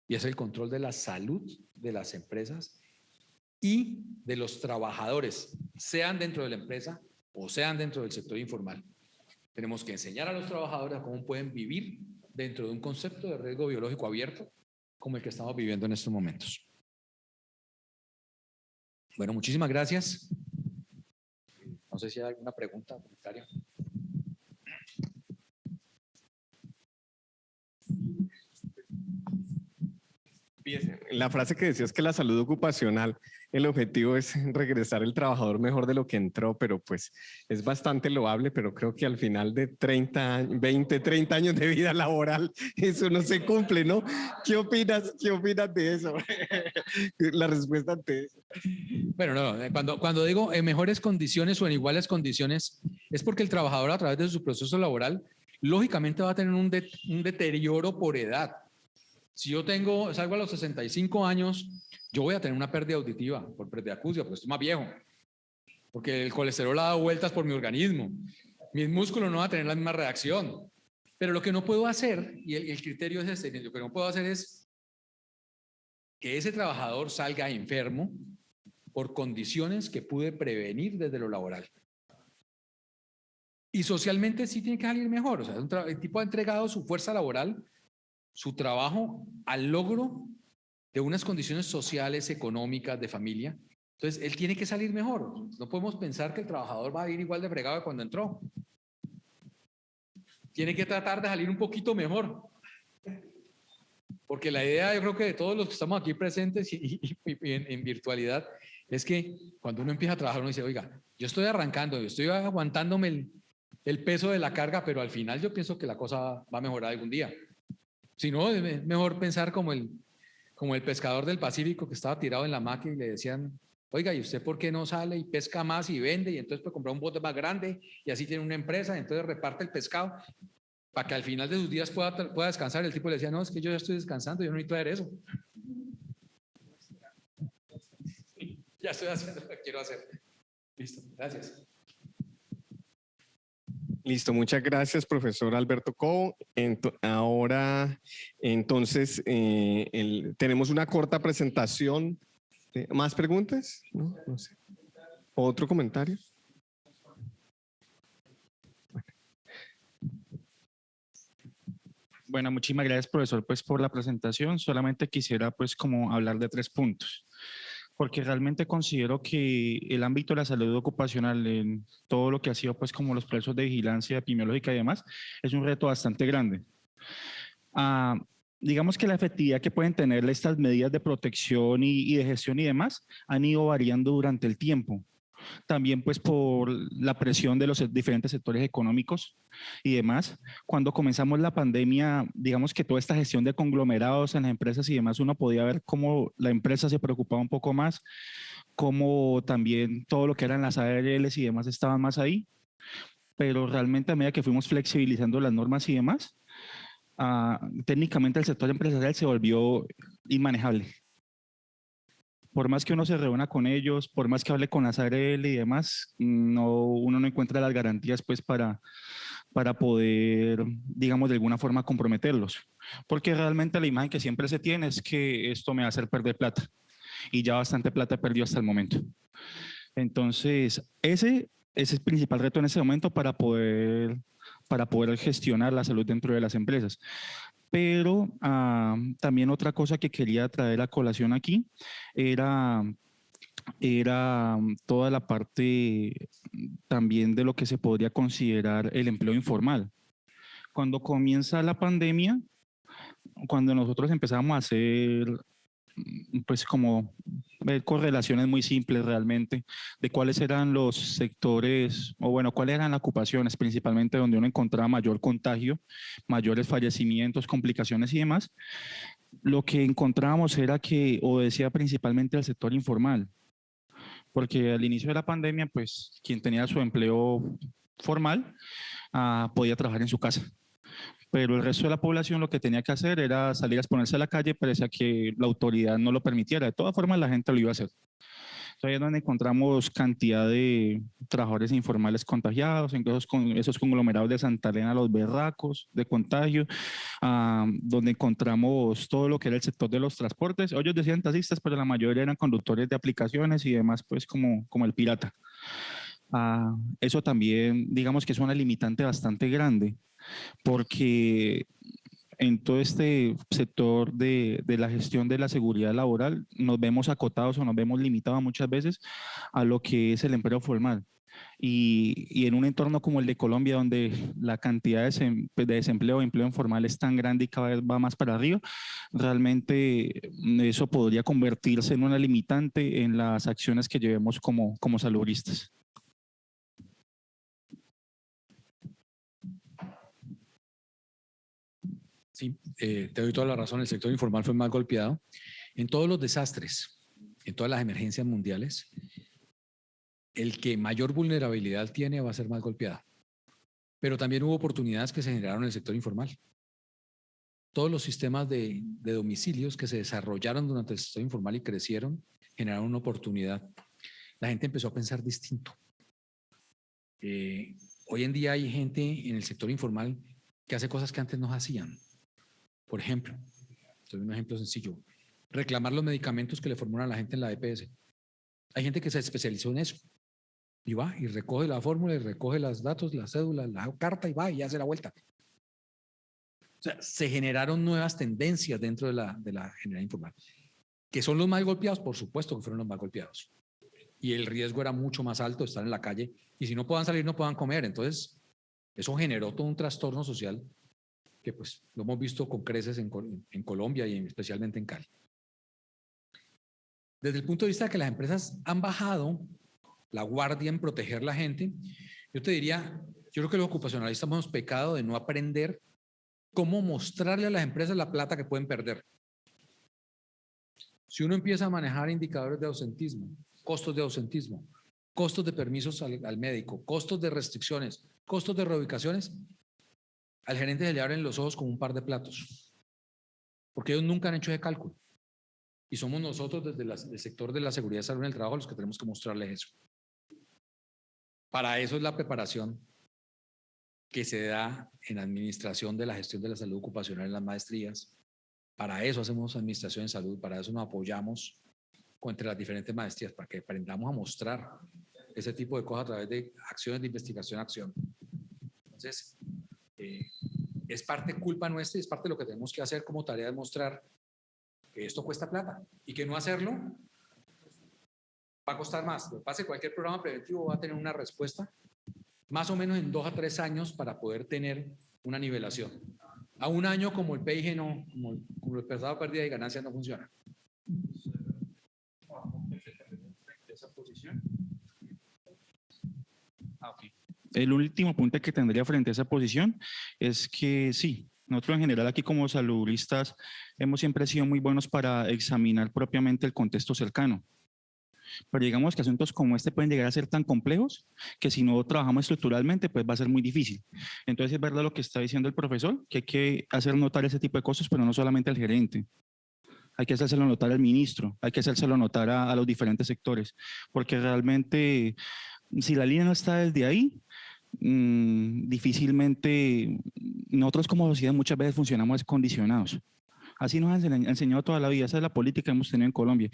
y es el control de la salud de las empresas y de los trabajadores, sean dentro de la empresa o sean dentro del sector informal. Tenemos que enseñar a los trabajadores a cómo pueden vivir dentro de un concepto de riesgo biológico abierto como el que estamos viviendo en estos momentos. Bueno, muchísimas gracias. No sé si hay alguna pregunta o comentario. La frase que decías que la salud ocupacional, el objetivo es regresar el trabajador mejor de lo que entró, pero pues es bastante loable, pero creo que al final de 20, 30 años de vida laboral, eso no se cumple, ¿no? ¿Qué opinas de eso? La respuesta ante eso. Bueno, no, cuando digo en mejores condiciones o en iguales condiciones, es porque el trabajador a través de su proceso laboral, lógicamente va a tener un deterioro por edad. Si yo salgo a los 65 años, yo voy a tener una pérdida auditiva por presbiacusia, porque estoy más viejo, porque el colesterol ha dado vueltas por mi organismo, mis músculos no van a tener la misma reacción. Pero lo que no puedo hacer, y el criterio es este, lo que no puedo hacer es que ese trabajador salga enfermo por condiciones que pude prevenir desde lo laboral. Y socialmente sí tiene que salir mejor, o sea, el tipo ha entregado su fuerza laboral, su trabajo al logro de unas condiciones sociales, económicas, de familia. Entonces, él tiene que salir mejor. No podemos pensar que el trabajador va a ir igual de fregado que cuando entró. Tiene que tratar de salir un poquito mejor. Porque la idea, yo creo que de todos los que estamos aquí presentes y en virtualidad, es que cuando uno empieza a trabajar, uno dice, oiga, yo estoy arrancando, yo estoy aguantándome el peso de la carga, pero al final yo pienso que la cosa va a mejorar algún día. Si no, es mejor pensar como el pescador del Pacífico que estaba tirado en la hamaca y le decían, oiga, ¿y usted por qué no sale y pesca más y vende? Y entonces puede comprar un bote más grande y así tiene una empresa, y entonces reparte el pescado para que al final de sus días pueda descansar. El tipo le decía, no, es que yo ya estoy descansando, yo no necesito hacer eso. Ya estoy haciendo lo que quiero hacer. Listo, gracias. Listo, muchas gracias, profesor Alberto Cobo. Ahora, entonces, tenemos una corta presentación. ¿Más preguntas? No, no sé. ¿Otro comentario? Bueno, muchísimas gracias, profesor, pues por la presentación. Solamente quisiera pues como hablar de 3 puntos, porque realmente considero que el ámbito de la salud ocupacional en todo lo que ha sido pues como los procesos de vigilancia epidemiológica y demás, es un reto bastante grande. Digamos que la efectividad que pueden tener estas medidas de protección y de gestión y demás han ido variando durante el tiempo. también pues por la presión de los diferentes sectores económicos y demás. Cuando comenzamos la pandemia, digamos que toda esta gestión de conglomerados en las empresas y demás, uno podía ver cómo la empresa se preocupaba un poco más, cómo también todo lo que eran las ARLs y demás estaban más ahí, pero realmente a medida que fuimos flexibilizando las normas y demás, técnicamente el sector empresarial se volvió inmanejable. Por más que uno se reúna con ellos, por más que hable con las ARL y demás, uno no encuentra las garantías pues para poder, digamos, de alguna forma comprometerlos. Porque realmente la imagen que siempre se tiene es que esto me va a hacer perder plata. Y ya bastante plata he perdido hasta el momento. Entonces, ese es el principal reto en ese momento para poder gestionar la salud dentro de las empresas. Pero también otra cosa que quería traer a colación aquí era toda la parte también de lo que se podría considerar el empleo informal. Cuando comienza la pandemia, cuando nosotros empezamos a hacer pues como ver correlaciones muy simples realmente de cuáles eran los sectores o bueno, cuáles eran las ocupaciones principalmente donde uno encontraba mayor contagio, mayores fallecimientos, complicaciones y demás, lo que encontrábamos era que obedecía principalmente al sector informal, porque al inicio de la pandemia, pues quien tenía su empleo formal podía trabajar en su casa. Pero el resto de la población lo que tenía que hacer era salir a exponerse a la calle, pese a que la autoridad no lo permitiera. De todas formas, la gente lo iba a hacer. Entonces, ahí es donde encontramos cantidad de trabajadores informales contagiados, en esos conglomerados de Santa Elena, los berracos de contagio, donde encontramos todo lo que era el sector de los transportes. Ellos decían taxistas, pero la mayoría eran conductores de aplicaciones y demás, pues como el pirata. Eso también, digamos que es una limitante bastante grande, porque en todo este sector de la gestión de la seguridad laboral nos vemos acotados o nos vemos limitados muchas veces a lo que es el empleo formal. Y en un entorno como el de Colombia, donde la cantidad de desempleo o empleo informal es tan grande y cada vez va más para arriba, realmente eso podría convertirse en una limitante en las acciones que llevemos como salubristas. Sí, te doy toda la razón. El sector informal fue más golpeado. En todos los desastres, en todas las emergencias mundiales, el que mayor vulnerabilidad tiene va a ser más golpeado. Pero también hubo oportunidades que se generaron en el sector informal. Todos los sistemas de domicilios que se desarrollaron durante el sector informal y crecieron, generaron una oportunidad. La gente empezó a pensar distinto. Hoy en día hay gente en el sector informal que hace cosas que antes no hacían. Por ejemplo, te doy un ejemplo sencillo, reclamar los medicamentos que le formulan a la gente en la EPS. Hay gente que se especializó en eso y va y recoge la fórmula y recoge los datos, la cédula, la carta y va y hace la vuelta. O sea, se generaron nuevas tendencias dentro de la generalidad informal. ¿Que son los más golpeados? Por supuesto que fueron los más golpeados. Y el riesgo era mucho más alto de estar en la calle y si no puedan salir, no puedan comer. Entonces, eso generó todo un trastorno social que pues lo hemos visto con creces en Colombia y especialmente en Cali. Desde el punto de vista de que las empresas han bajado la guardia en proteger a la gente, yo te diría, yo creo que los ocupacionalistas hemos pecado de no aprender cómo mostrarle a las empresas la plata que pueden perder. Si uno empieza a manejar indicadores de ausentismo, costos de permisos al médico, costos de restricciones, costos de reubicaciones, al gerente se le abren los ojos como un par de platos, porque ellos nunca han hecho ese cálculo. Y somos nosotros desde el sector de la seguridad y salud en el trabajo los que tenemos que mostrarles eso. Para eso es la preparación que se da en administración de la gestión de la salud ocupacional en las maestrías. Para eso hacemos administración en salud, para eso nos apoyamos entre las diferentes maestrías, para que aprendamos a mostrar ese tipo de cosas a través de acciones de investigación, acción. Entonces, es parte culpa nuestra y es parte de lo que tenemos que hacer como tarea de mostrar que esto cuesta plata y que no hacerlo va a costar más. Lo que pasa es que cualquier programa preventivo va a tener una respuesta más o menos en 2 a 3 años para poder tener una nivelación. A un año como el PIG no, como el pesado pérdida y ganancias no funciona. Esa posición. El último punto que tendría frente a esa posición es que sí, nosotros en general aquí como saludistas hemos siempre sido muy buenos para examinar propiamente el contexto cercano. Pero digamos que asuntos como este pueden llegar a ser tan complejos que si no trabajamos estructuralmente, pues va a ser muy difícil. Entonces es verdad lo que está diciendo el profesor, que hay que hacer notar ese tipo de cosas, pero no solamente al gerente. Hay que hacérselo notar al ministro, hay que hacérselo notar a los diferentes sectores, porque realmente si la línea no está desde ahí, difícilmente nosotros como sociedad muchas veces funcionamos condicionados. Así nos han enseñado toda la vida, esa es la política que hemos tenido en Colombia.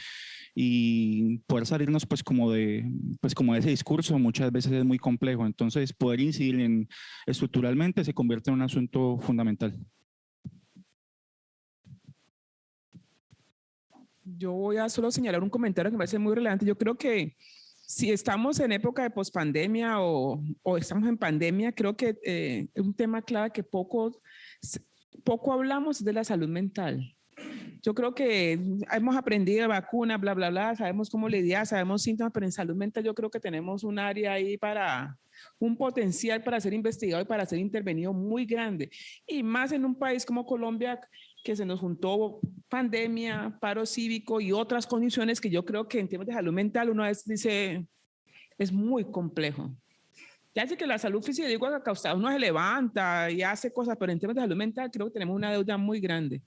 Y poder salirnos pues como de ese discurso muchas veces es muy complejo. Entonces poder incidir estructuralmente se convierte en un asunto fundamental. Yo voy a solo señalar un comentario que me parece muy relevante. Yo creo que si estamos en época de pospandemia o estamos en pandemia, creo que es un tema clave que poco hablamos de la salud mental. Yo creo que hemos aprendido de vacunas, bla, bla, bla, sabemos cómo lidiar, sabemos síntomas, pero en salud mental yo creo que tenemos un área ahí un potencial para ser investigado y para ser intervenido muy grande. Y más en un país como Colombia, que se nos juntó pandemia, paro cívico y otras condiciones que yo creo que en temas de salud mental uno a veces dice, es muy complejo. Ya sé que la salud física, digo, que uno se levanta y hace cosas, pero en temas de salud mental creo que tenemos una deuda muy grande.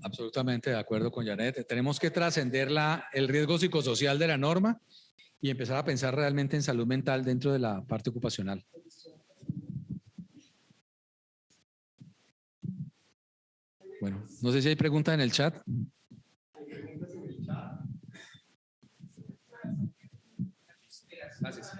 Absolutamente de acuerdo con Janet. Tenemos que trascender el riesgo psicosocial de la norma y empezar a pensar realmente en salud mental dentro de la parte ocupacional. Bueno, no sé si hay preguntas en el chat. Gracias.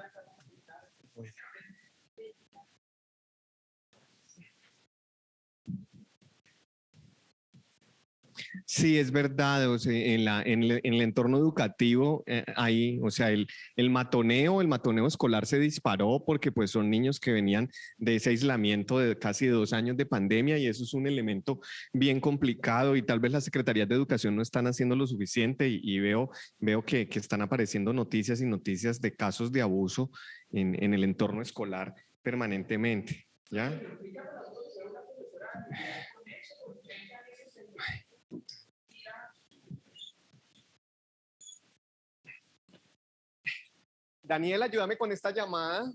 Sí, es verdad, o sea, en el entorno educativo ahí, o sea, el matoneo escolar se disparó porque pues son niños que venían de ese aislamiento de casi 2 años de pandemia y eso es un elemento bien complicado y tal vez las secretarías de educación no están haciendo lo suficiente y veo que están apareciendo noticias y noticias de casos de abuso en el entorno escolar permanentemente, ¿ya? Daniel, ayúdame con esta llamada.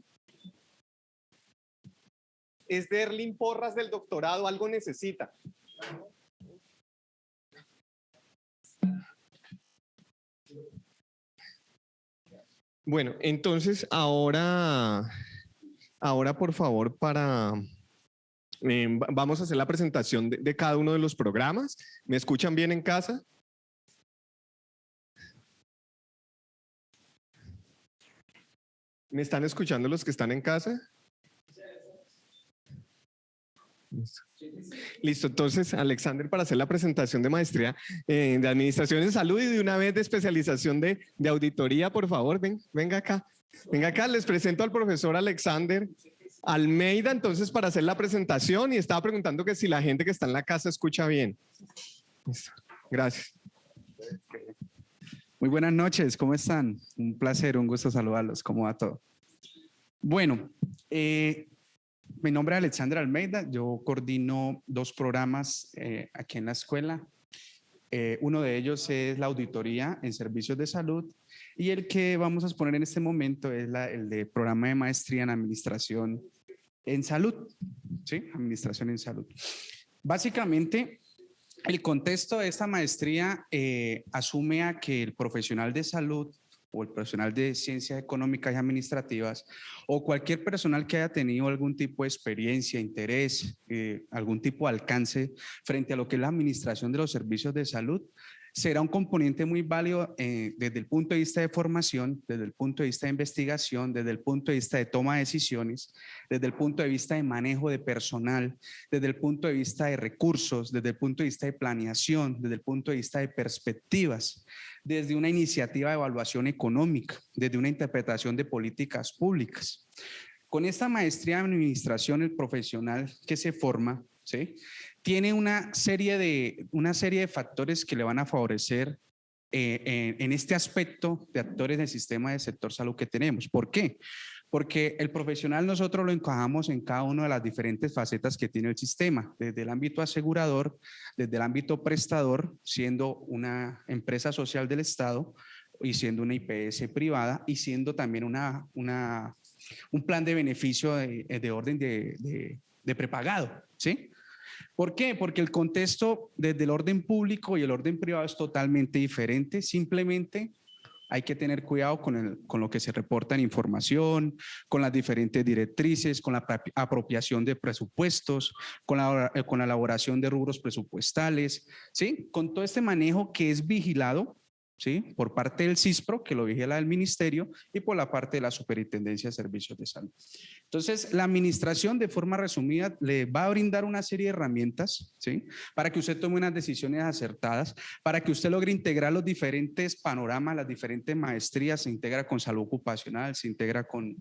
Es de Erlin Porras del doctorado, algo necesita. Bueno, entonces ahora por favor, vamos a hacer la presentación de cada uno de los programas. ¿Me escuchan bien en casa? ¿Me están escuchando los que están en casa? Listo, entonces Alexander para hacer la presentación de maestría de Administración en Salud y de una vez de especialización de auditoría, por favor, venga acá. Venga acá, les presento al profesor Alexander Almeida, entonces para hacer la presentación y estaba preguntando que si la gente que está en la casa escucha bien. Listo. Gracias. Muy buenas noches, ¿cómo están? Un placer, un gusto saludarlos, ¿cómo va todo? Bueno, mi nombre es Alexander Almeida, yo coordino 2 programas aquí en la escuela. Uno de ellos es la auditoría en servicios de salud y el que vamos a exponer en este momento es el de programa de maestría en administración en salud, ¿sí? Administración en salud. Básicamente, el contexto de esta maestría asume a que el profesional de salud o el profesional de ciencias económicas y administrativas o cualquier personal que haya tenido algún tipo de experiencia, interés, algún tipo de alcance frente a lo que es la administración de los servicios de salud, será un componente muy válido desde el punto de vista de formación, desde el punto de vista de investigación, desde el punto de vista de toma de decisiones, desde el punto de vista de manejo de personal, desde el punto de vista de recursos, desde el punto de vista de planeación, desde el punto de vista de perspectivas, desde una iniciativa de evaluación económica, desde una interpretación de políticas públicas. Con esta maestría en administración, el profesional que se forma, ¿sí?, tiene una serie de factores que le van a favorecer en este aspecto de actores del sistema del sector salud que tenemos. ¿Por qué? Porque el profesional nosotros lo encajamos en cada una de las diferentes facetas que tiene el sistema, desde el ámbito asegurador, desde el ámbito prestador, siendo una empresa social del Estado y siendo una IPS privada y siendo también un plan de beneficio de orden de prepagado, ¿sí? ¿Por qué? Porque el contexto desde el orden público y el orden privado es totalmente diferente. Simplemente hay que tener cuidado con lo que se reporta en información, con las diferentes directrices, con la apropiación de presupuestos, con la elaboración de rubros presupuestales, ¿sí? Con todo este manejo que es vigilado, ¿sí?, por parte del CISPRO, que lo vigila el ministerio, y por la parte de la Superintendencia de Servicios de Salud. Entonces, la administración, de forma resumida, le va a brindar una serie de herramientas, ¿sí?, para que usted tome unas decisiones acertadas, para que usted logre integrar los diferentes panoramas, las diferentes maestrías. Se integra con salud ocupacional, se integra con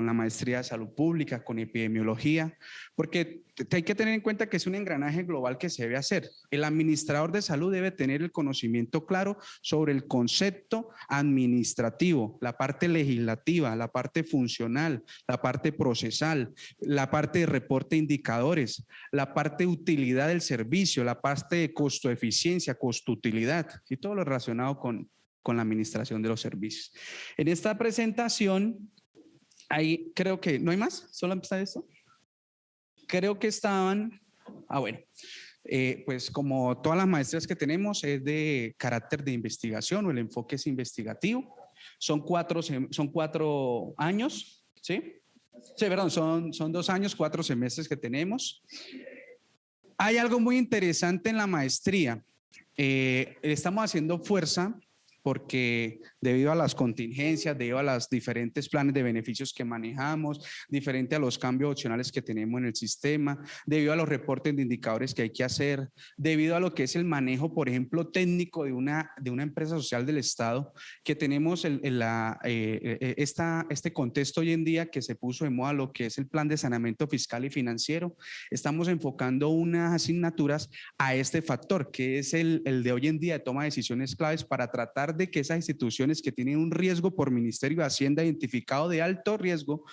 la maestría de salud pública, con epidemiología, porque hay que tener en cuenta que es un engranaje global que se debe hacer. El administrador de salud debe tener el conocimiento claro sobre el concepto administrativo, la parte legislativa, la parte funcional, la parte procesal, la parte de reporte de indicadores, la parte de utilidad del servicio, la parte de costo-eficiencia, costo-utilidad y todo lo relacionado con la administración de los servicios. En esta presentación, ahí creo que, ¿no hay más? ¿Solo está esto? Creo que estaban, bueno, pues como todas las maestrías que tenemos es de carácter de investigación o el enfoque es investigativo. Son 4 años, ¿sí? Sí, perdón, son 2 años, 4 semestres que tenemos. Hay algo muy interesante en la maestría. Estamos haciendo fuerza porque debido a las contingencias, debido a los diferentes planes de beneficios que manejamos, diferente a los cambios opcionales que tenemos en el sistema, debido a los reportes de indicadores que hay que hacer, debido a lo que es el manejo, por ejemplo, técnico de una empresa social del Estado, que tenemos este contexto hoy en día que se puso de moda, lo que es el plan de saneamiento fiscal y financiero. Estamos enfocando unas asignaturas a este factor, que es el de hoy en día de toma de decisiones claves para tratar de que esas instituciones que tienen un riesgo por Ministerio de Hacienda identificado de alto riesgo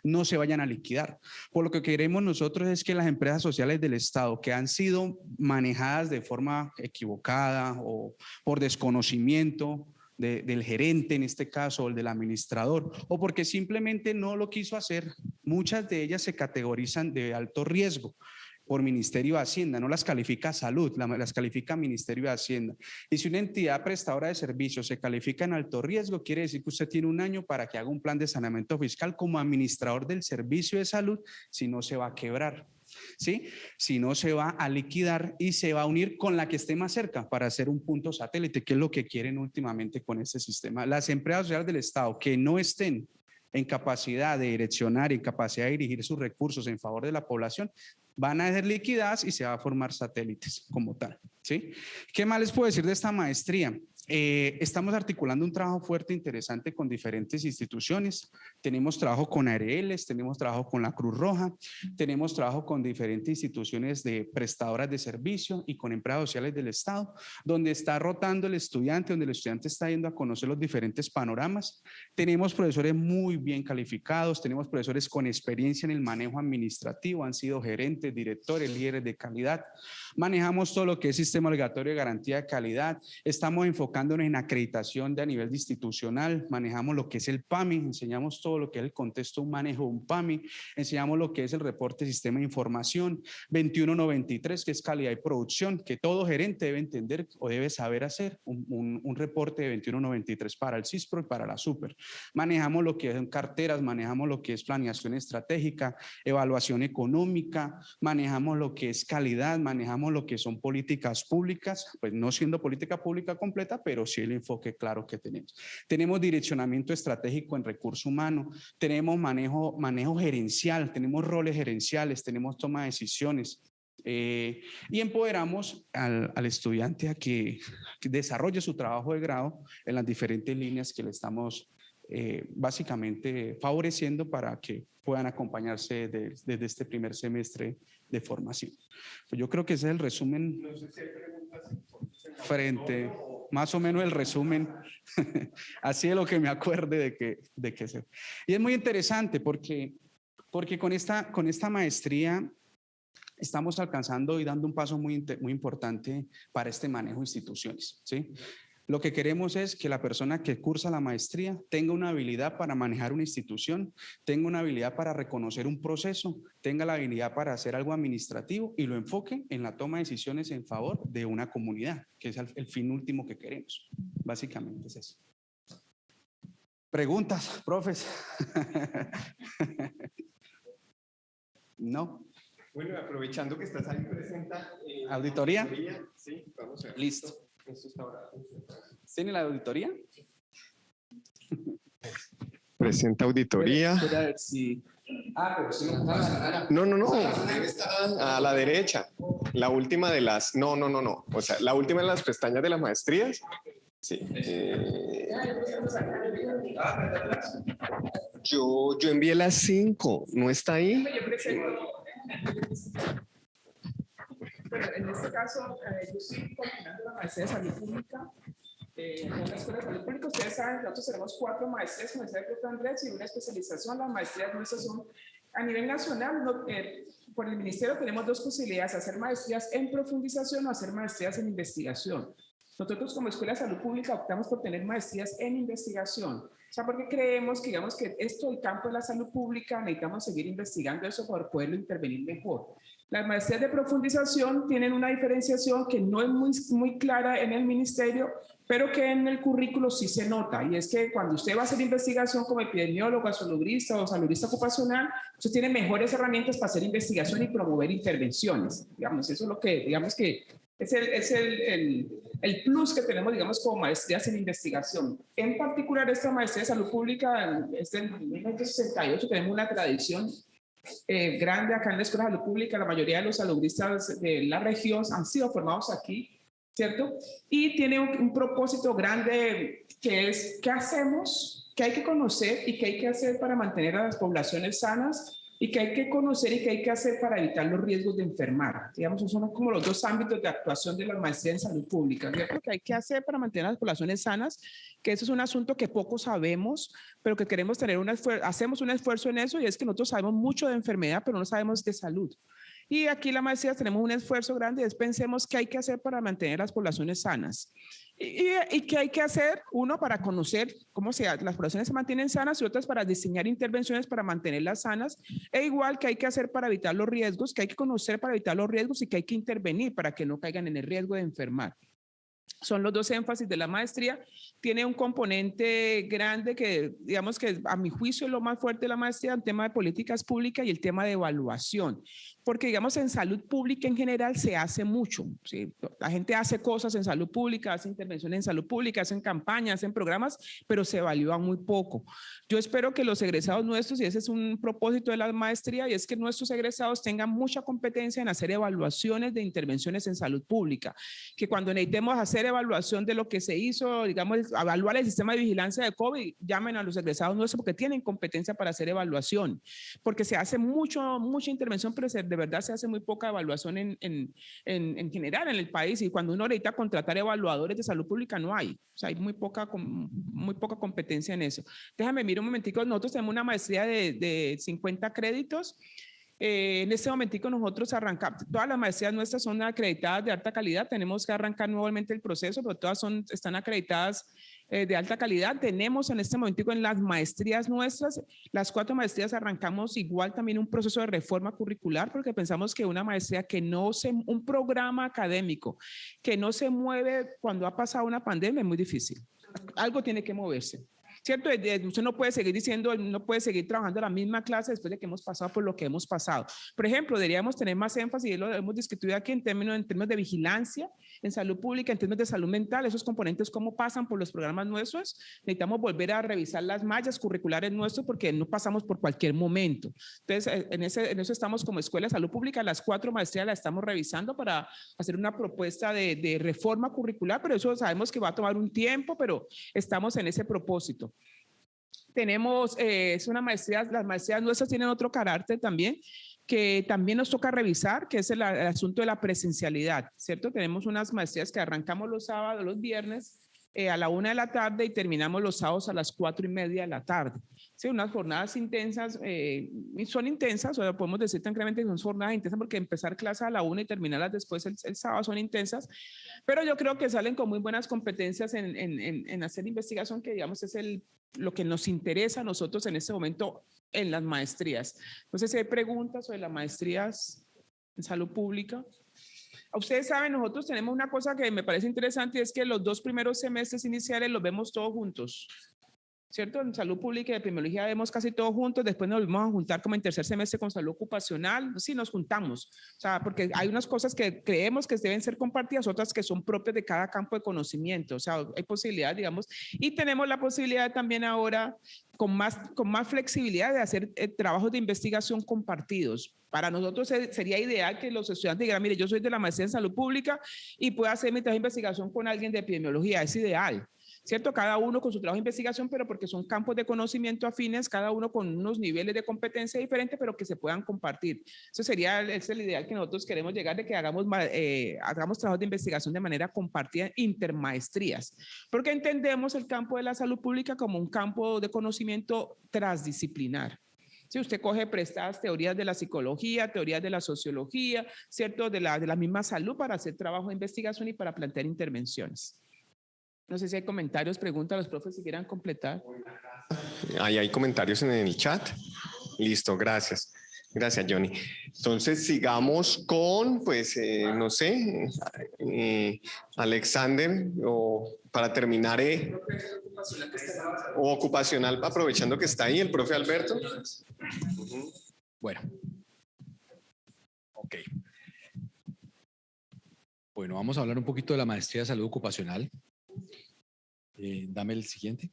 no se vayan a liquidar. Por lo que queremos nosotros es que las empresas sociales del Estado que han sido manejadas de forma equivocada o por desconocimiento del gerente en este caso, o el del administrador, o porque simplemente no lo quiso hacer, muchas de ellas se categorizan de alto riesgo por Ministerio de Hacienda, no las califica Salud, las califica Ministerio de Hacienda. Y si una entidad prestadora de servicios se califica en alto riesgo, quiere decir que usted tiene 1 año para que haga un plan de saneamiento fiscal como administrador del servicio de salud, si no se va a quebrar, ¿sí? Si no se va a liquidar y se va a unir con la que esté más cerca para hacer un punto satélite, que es lo que quieren últimamente con este sistema. Las empresas sociales del Estado que no estén en capacidad de direccionar y en capacidad de dirigir sus recursos en favor de la población, van a ser liquidadas y se va a formar satélites como tal, ¿sí? ¿Qué más les puedo decir de esta maestría? Estamos articulando un trabajo fuerte e interesante con diferentes instituciones. Tenemos trabajo con ARLs, tenemos trabajo con la Cruz Roja, tenemos trabajo con diferentes instituciones de prestadoras de servicio y con empresas sociales del Estado, donde está rotando el estudiante, donde el estudiante está yendo a conocer los diferentes panoramas. Tenemos profesores muy bien calificados, tenemos profesores con experiencia en el manejo administrativo, han sido gerentes, directores, líderes de calidad. Manejamos todo lo que es sistema obligatorio de garantía de calidad, estamos enfocándonos en acreditación a nivel institucional, manejamos lo que es el PAMI, enseñamos todo lo que es el contexto de un manejo de un PAMI, enseñamos lo que es el reporte de sistema de información, 2193, que es calidad y producción, que todo gerente debe entender o debe saber hacer, un reporte de 2193 para el CISPRO y para la SUPER. Manejamos lo que son carteras, manejamos lo que es planeación estratégica, evaluación económica, manejamos lo que es calidad, manejamos lo que son políticas públicas, pues no siendo política pública completa, pero sí el enfoque claro que tenemos. Tenemos direccionamiento estratégico en recurso humano, tenemos manejo gerencial, tenemos roles gerenciales, tenemos toma de decisiones. Y empoderamos al estudiante a que desarrolle su trabajo de grado en las diferentes líneas que le estamos básicamente favoreciendo para que puedan acompañarse desde este primer semestre de formación. Pues yo creo que ese es el resumen más o menos el resumen, así de lo que me acuerde de que se. Y es muy interesante porque con esta maestría estamos alcanzando y dando un paso muy importante para este manejo de instituciones, ¿sí? Lo que queremos es que la persona que cursa la maestría tenga una habilidad para manejar una institución, tenga una habilidad para reconocer un proceso, tenga la habilidad para hacer algo administrativo y lo enfoque en la toma de decisiones en favor de una comunidad, que es el fin último que queremos. Básicamente es eso. ¿Preguntas, profes? ¿No? Bueno, aprovechando que estás ahí, presenta. ¿Auditoría? Sí, vamos a ver. Listo. Esto está ahora. ¿Tiene la auditoría? Presenta auditoría. Pero si No. Debe estar a la derecha. La última de las. No. O sea, la última de las pestañas de las maestrías. Sí. Yo envié las 5. ¿No está ahí? Bueno, en este caso, yo estoy coordinando la maestría de salud pública con la Escuela de Salud Pública. Ustedes saben, nosotros tenemos 4 maestrías, maestría de Puerto Andrés y una especialización. Las maestrías nuestras son a nivel nacional. Por el ministerio tenemos 2 posibilidades: hacer maestrías en profundización o hacer maestrías en investigación. Nosotros como Escuela de Salud Pública optamos por tener maestrías en investigación. O sea, porque creemos que, digamos, que esto, el campo de la salud pública, necesitamos seguir investigando eso para poderlo intervenir mejor. Las maestrías de profundización tienen una diferenciación que no es muy clara en el ministerio, pero que en el currículo sí se nota. Y es que cuando usted va a hacer investigación como epidemiólogo, salubrista o salubrista ocupacional, usted tiene mejores herramientas para hacer investigación y promover intervenciones. Digamos, eso es lo que, digamos que es el plus que tenemos, digamos, como maestrías en investigación. En particular, esta maestría de salud pública es del 1968, tenemos una tradición grande acá en la Escuela de Salud Pública. La mayoría de los salubristas de la región han sido formados aquí, ¿cierto? Y tiene un propósito grande que es ¿qué hacemos? ¿Qué hay que conocer y qué hay que hacer para mantener a las poblaciones sanas? Y qué hay que conocer y qué hay que hacer para evitar los riesgos de enfermar. Digamos, esos son como los 2 ámbitos de actuación de la maestría en salud pública. ¿Cierto? ¿Qué hay que hacer para mantener a las poblaciones sanas? Que eso es un asunto que poco sabemos, pero que queremos tener hacemos un esfuerzo en eso, y es que nosotros sabemos mucho de enfermedad, pero no sabemos de salud. Y aquí la maestría tenemos un esfuerzo grande, es pensemos qué hay que hacer para mantener las poblaciones sanas. ¿Y qué hay que hacer? Uno, para conocer cómo las poblaciones se mantienen sanas, y otras para diseñar intervenciones para mantenerlas sanas, e igual que hay que hacer para evitar los riesgos, que hay que conocer para evitar los riesgos y que hay que intervenir para que no caigan en el riesgo de enfermar. Son los 2 énfasis de la maestría. Tiene un componente grande que, digamos que a mi juicio es lo más fuerte de la maestría, el tema de políticas públicas y el tema de evaluación. Porque, digamos, en salud pública en general se hace mucho, ¿sí? La gente hace cosas en salud pública, hace intervenciones en salud pública, hacen campañas, hacen programas, pero se evalúan muy poco. Yo espero que los egresados nuestros, y ese es un propósito de la maestría, y es que nuestros egresados tengan mucha competencia en hacer evaluaciones de intervenciones en salud pública, que cuando necesitemos hacer evaluación de lo que se hizo, digamos, evaluar el sistema de vigilancia de COVID, llamen a los egresados nuestros porque tienen competencia para hacer evaluación, porque se hace mucha intervención, pero de verdad se hace muy poca evaluación en general en el país, y cuando uno necesita contratar evaluadores de salud pública no hay, o sea, hay muy poca competencia en eso. Déjame mirar un momentico, nosotros tenemos una maestría de 50 créditos. En este momentico nosotros arrancamos, todas las maestrías nuestras son acreditadas de alta calidad, tenemos que arrancar nuevamente el proceso, pero todas están acreditadas de alta calidad. Tenemos en este momentico en las maestrías nuestras, las 4 maestrías arrancamos igual también un proceso de reforma curricular, porque pensamos que una maestría un programa académico que no se mueve cuando ha pasado una pandemia es muy difícil. Algo tiene que moverse. ¿Cierto? Usted no puede seguir no puede seguir trabajando la misma clase después de que hemos pasado por lo que hemos pasado. Por ejemplo, deberíamos tener más énfasis, y lo hemos discutido aquí en términos de vigilancia en salud pública, en términos de salud mental, esos componentes, cómo pasan por los programas nuestros. Necesitamos volver a revisar las mallas curriculares nuestros porque no pasamos por cualquier momento. Entonces, en eso estamos como Escuela de Salud Pública. Las 4 maestrías las estamos revisando para hacer una propuesta de reforma curricular, pero eso sabemos que va a tomar un tiempo, pero estamos en ese propósito. Tenemos, es una maestría, las maestrías nuestras tienen otro carácter también, que también nos toca revisar, que es el asunto de la presencialidad, ¿cierto? Tenemos unas maestrías que arrancamos los sábados, los viernes, a la 1 de la tarde y terminamos los sábados a las 4:30 de la tarde. Sí, unas jornadas intensas, son intensas, o podemos decir tranquilamente que son jornadas intensas porque empezar clase a la 1 y terminarlas después el sábado son intensas, pero yo creo que salen con muy buenas competencias en hacer investigación, que digamos es lo que nos interesa a nosotros en este momento en las maestrías. Entonces, si hay preguntas sobre las maestrías en salud pública. Ustedes saben, nosotros tenemos una cosa que me parece interesante y es que los 2 primeros semestres iniciales los vemos todos juntos, ¿cierto? En salud pública y de epidemiología vemos casi todos juntos, después nos volvemos a juntar como en tercer semestre con salud ocupacional, sí nos juntamos, o sea, porque hay unas cosas que creemos que deben ser compartidas, otras que son propias de cada campo de conocimiento, o sea, hay posibilidades, digamos, y tenemos la posibilidad también ahora con más flexibilidad de hacer trabajos de investigación compartidos. Para nosotros sería ideal que los estudiantes dijeran, mire, yo soy de la maestría en salud pública y puedo hacer mi trabajo de investigación con alguien de epidemiología, es ideal. ¿Cierto? Cada uno con su trabajo de investigación, pero porque son campos de conocimiento afines, cada uno con unos niveles de competencia diferentes, pero que se puedan compartir. Ese es el ideal que nosotros queremos llegar, de que hagamos trabajos de investigación de manera compartida, intermaestrías, porque entendemos el campo de la salud pública como un campo de conocimiento transdisciplinar. Si usted coge prestadas teorías de la psicología, teorías de la sociología, ¿cierto? De la misma salud para hacer trabajo de investigación y para plantear intervenciones. No sé si hay comentarios, preguntas a los profes si quieran completar. Ahí hay comentarios en el chat. Listo, gracias. Gracias, Johnny. Entonces, sigamos con, pues, no sé, Alexander, o para terminar, o ocupacional, aprovechando que está ahí el profe Alberto. Bueno. Ok. Bueno, vamos a hablar un poquito de la maestría de salud ocupacional. Dame el siguiente.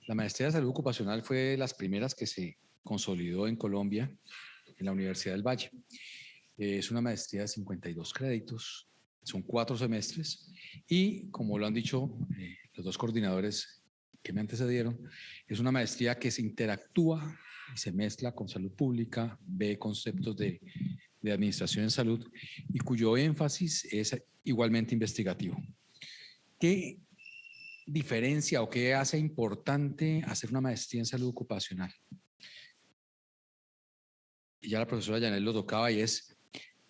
La maestría de salud ocupacional fue de las primeras que se consolidó en Colombia, en la Universidad del Valle. Es una maestría de 52 créditos, son 4 semestres y, como lo han dicho los 2 coordinadores que me antecedieron, es una maestría que se interactúa y se mezcla con salud pública, ve conceptos de administración en salud y cuyo énfasis es igualmente investigativo. ¿Qué diferencia o qué hace importante hacer una maestría en salud ocupacional? Y ya la profesora Yanel lo tocaba y es,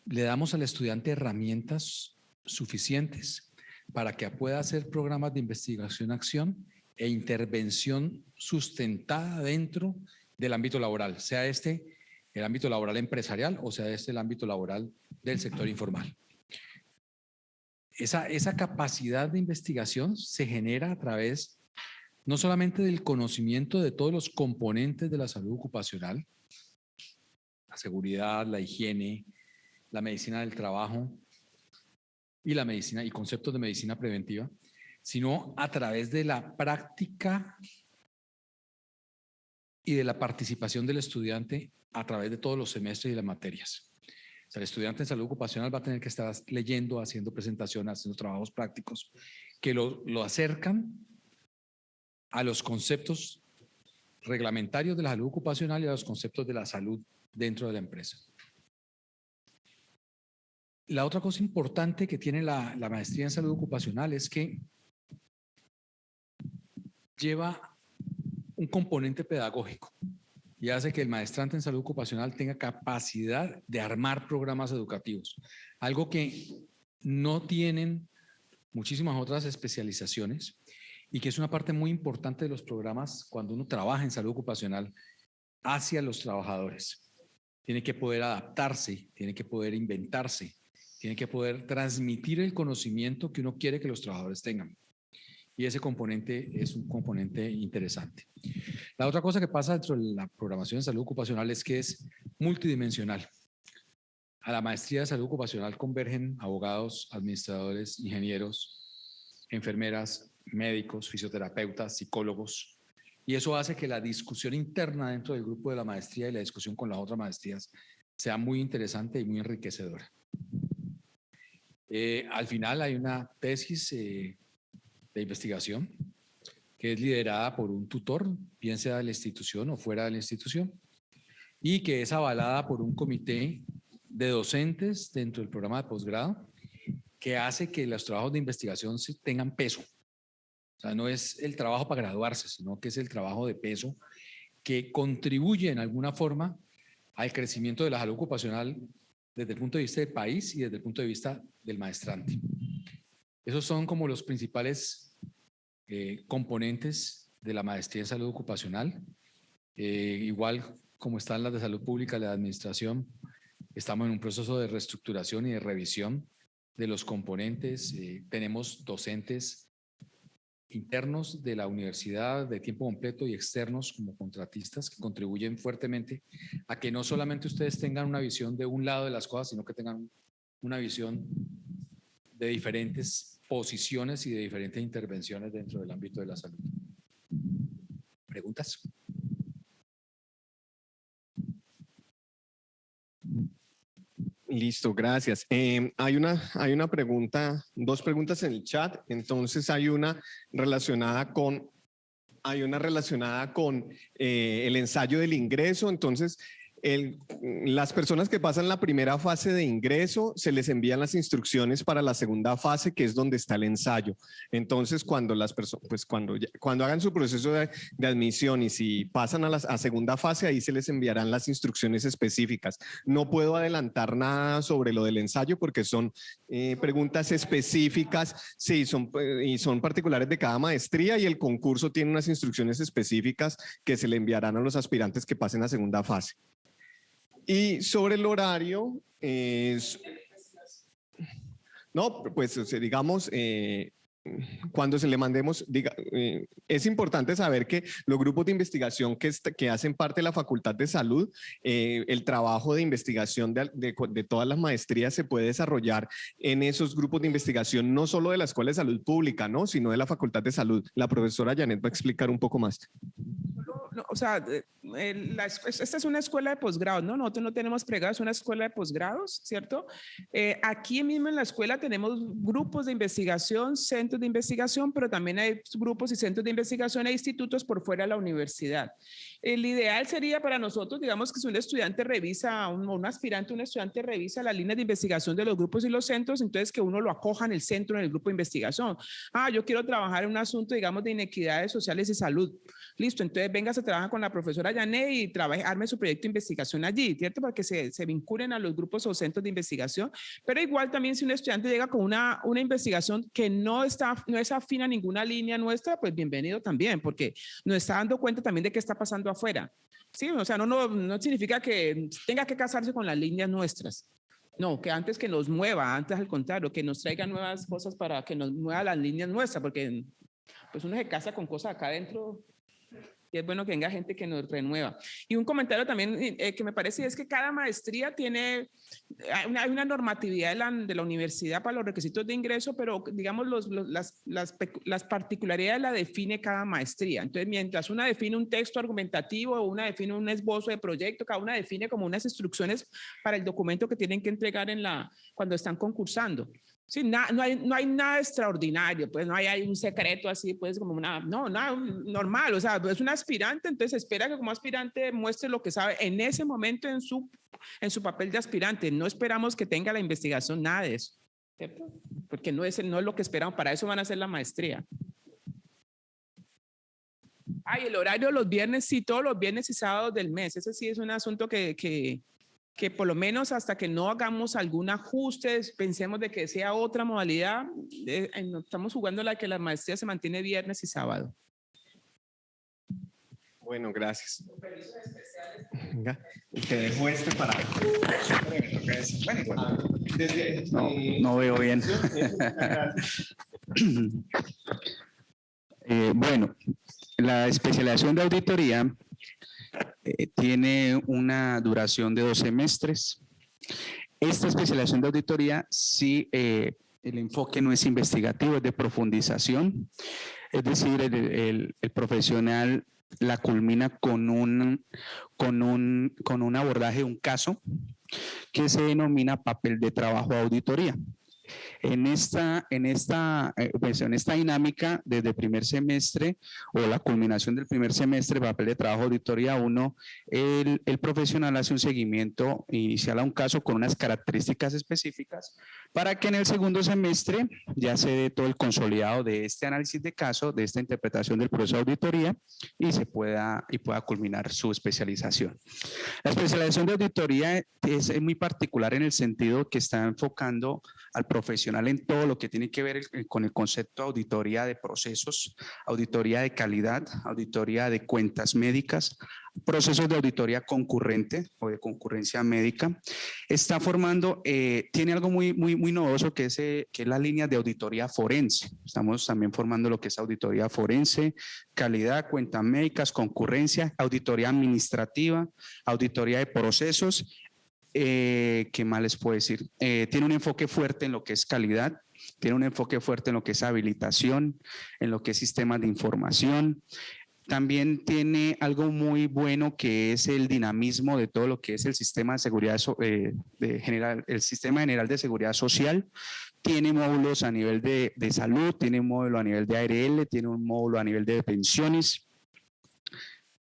le damos al estudiante herramientas suficientes para que pueda hacer programas de investigación-acción e intervención sustentada dentro del ámbito laboral, sea este el ámbito laboral empresarial o sea este el ámbito laboral del sector informal. Esa capacidad de investigación se genera a través no solamente del conocimiento de todos los componentes de la salud ocupacional, la seguridad, la higiene, la medicina del trabajo y la medicina y conceptos de medicina preventiva, sino a través de la práctica y de la participación del estudiante a través de todos los semestres y las materias. O sea, el estudiante en salud ocupacional va a tener que estar leyendo, haciendo presentaciones, haciendo trabajos prácticos que lo acercan a los conceptos reglamentarios de la salud ocupacional y a los conceptos de la salud dentro de la empresa. La otra cosa importante que tiene la maestría en salud ocupacional es que lleva un componente pedagógico y hace que el maestrante en salud ocupacional tenga capacidad de armar programas educativos, algo que no tienen muchísimas otras especializaciones y que es una parte muy importante de los programas cuando uno trabaja en salud ocupacional hacia los trabajadores. Tiene que poder adaptarse, tiene que poder inventarse, tiene que poder transmitir el conocimiento que uno quiere que los trabajadores tengan. Y ese componente es un componente interesante. La otra cosa que pasa dentro de la programación de salud ocupacional es que es multidimensional. A la maestría de salud ocupacional convergen abogados, administradores, ingenieros, enfermeras, médicos, fisioterapeutas, psicólogos. Y eso hace que la discusión interna dentro del grupo de la maestría y la discusión con las otras maestrías sea muy interesante y muy enriquecedora. Al final hay una tesis de investigación que es liderada por un tutor, bien sea de la institución o fuera de la institución, y que es avalada por un comité de docentes dentro del programa de posgrado, que hace que los trabajos de investigación tengan peso. O sea, no es el trabajo para graduarse, sino que es el trabajo de peso que contribuye en alguna forma al crecimiento de la salud ocupacional desde el punto de vista del país y desde el punto de vista del maestrante. Esos son como los principales componentes de la maestría en salud ocupacional. Igual como están las de salud pública, la de administración, estamos en un proceso de reestructuración y de revisión de los componentes. Tenemos docentes internos de la universidad de tiempo completo y externos como contratistas que contribuyen fuertemente a que no solamente ustedes tengan una visión de un lado de las cosas, sino que tengan una visión de diferentes posiciones y de diferentes intervenciones dentro del ámbito de la salud. ¿Preguntas? Listo, gracias. Hay una pregunta, dos preguntas en el chat. Entonces hay una relacionada con el ensayo del ingreso. Entonces, las personas que pasan la primera fase de ingreso, se les envían las instrucciones para la segunda fase, que es donde está el ensayo. Entonces, cuando las personas, pues cuando hagan su proceso de admisión y si pasan a segunda fase, ahí se les enviarán las instrucciones específicas. No puedo adelantar nada sobre lo del ensayo porque son preguntas específicas, sí, y son particulares de cada maestría, y el concurso tiene unas instrucciones específicas que se le enviarán a los aspirantes que pasen a segunda fase. Y sobre el horario, no, pues digamos, cuando se le mandemos, es importante saber que los grupos de investigación que hacen parte de la Facultad de Salud, el trabajo de investigación de todas las maestrías se puede desarrollar en esos grupos de investigación, no solo de la Escuela de Salud Pública, ¿no? Sino de la Facultad de Salud. La profesora Janet va a explicar un poco más. No, o sea, esta es una escuela de posgrados, ¿no? Nosotros no tenemos pregrados, es una escuela de posgrados, ¿cierto? Aquí mismo en la escuela tenemos grupos de investigación, centros de investigación, pero también hay grupos y centros de investigación e institutos por fuera de la universidad. El ideal sería para nosotros, digamos, que si un estudiante revisa, un aspirante, un estudiante revisa las líneas de investigación de los grupos y los centros, entonces que uno lo acoja en el centro, en el grupo de investigación. Ah, yo quiero trabajar en un asunto, digamos, de inequidades sociales y salud. Listo, entonces venga, se trabaja con la profesora Janet y arme su proyecto de investigación allí, ¿cierto? Para que se vinculen a los grupos o centros de investigación. Pero igual también si un estudiante llega con una investigación que no es afín a ninguna línea nuestra, pues bienvenido también, porque nos está dando cuenta también de qué está pasando afuera. Sí, o sea, no significa que tenga que casarse con las líneas nuestras. No, que antes que nos mueva, antes al contrario, que nos traiga nuevas cosas para que nos mueva las líneas nuestras, porque pues uno se casa con cosas acá adentro. Y es bueno que venga gente que nos renueva. Y un comentario también que me parece es que cada maestría hay una normatividad de la universidad para los requisitos de ingreso, pero digamos las particularidades la define cada maestría. Entonces, mientras una define un texto argumentativo, una define un esbozo de proyecto, cada una define como unas instrucciones para el documento que tienen que entregar cuando están concursando. Sí, no hay nada extraordinario, pues no hay un secreto así, pues como nada normal, o sea, es un aspirante, entonces espera que como aspirante muestre lo que sabe en ese momento en su papel de aspirante, no esperamos que tenga la investigación, nada de eso, ¿cierto? Porque no es lo que esperamos, para eso van a hacer la maestría. El horario los viernes, sí, todos los viernes y sábados del mes, ese sí es un asunto que por lo menos hasta que no hagamos algún ajuste, pensemos de que sea otra modalidad, estamos jugando la que la maestría se mantiene viernes y sábado. Bueno, gracias. Venga, te dejo para... No veo bien. Bueno, la especialización de auditoría tiene una duración de 2 semestres. Esta especialización de auditoría, sí, el enfoque no es investigativo, es de profundización. Es decir, el profesional la culmina con un abordaje de un caso que se denomina papel de trabajo de auditoría. Pues en esta dinámica, desde el primer semestre o la culminación del primer semestre, papel de trabajo auditoría 1, el profesional hace un seguimiento inicial a un caso con unas características específicas para que en el segundo semestre ya se dé todo el consolidado de este análisis de caso, de esta interpretación del proceso de auditoría y pueda culminar su especialización. La especialización de auditoría es muy particular en el sentido que está enfocando al profesional en todo lo que tiene que ver con el concepto de auditoría de procesos, auditoría de calidad, auditoría de cuentas médicas, procesos de auditoría concurrente o de concurrencia médica. Está formando, tiene algo muy novedoso que es la línea de auditoría forense. Estamos también formando lo que es auditoría forense, calidad, cuentas médicas, concurrencia, auditoría administrativa, auditoría de procesos. ¿Qué más les puedo decir? Tiene un enfoque fuerte en lo que es calidad, tiene un enfoque fuerte en lo que es habilitación, en lo que es sistemas de información. También tiene algo muy bueno que es el dinamismo de todo lo que es el sistema de seguridad el sistema general de seguridad social. Tiene módulos a nivel de salud, tiene un módulo a nivel de ARL, tiene un módulo a nivel de pensiones.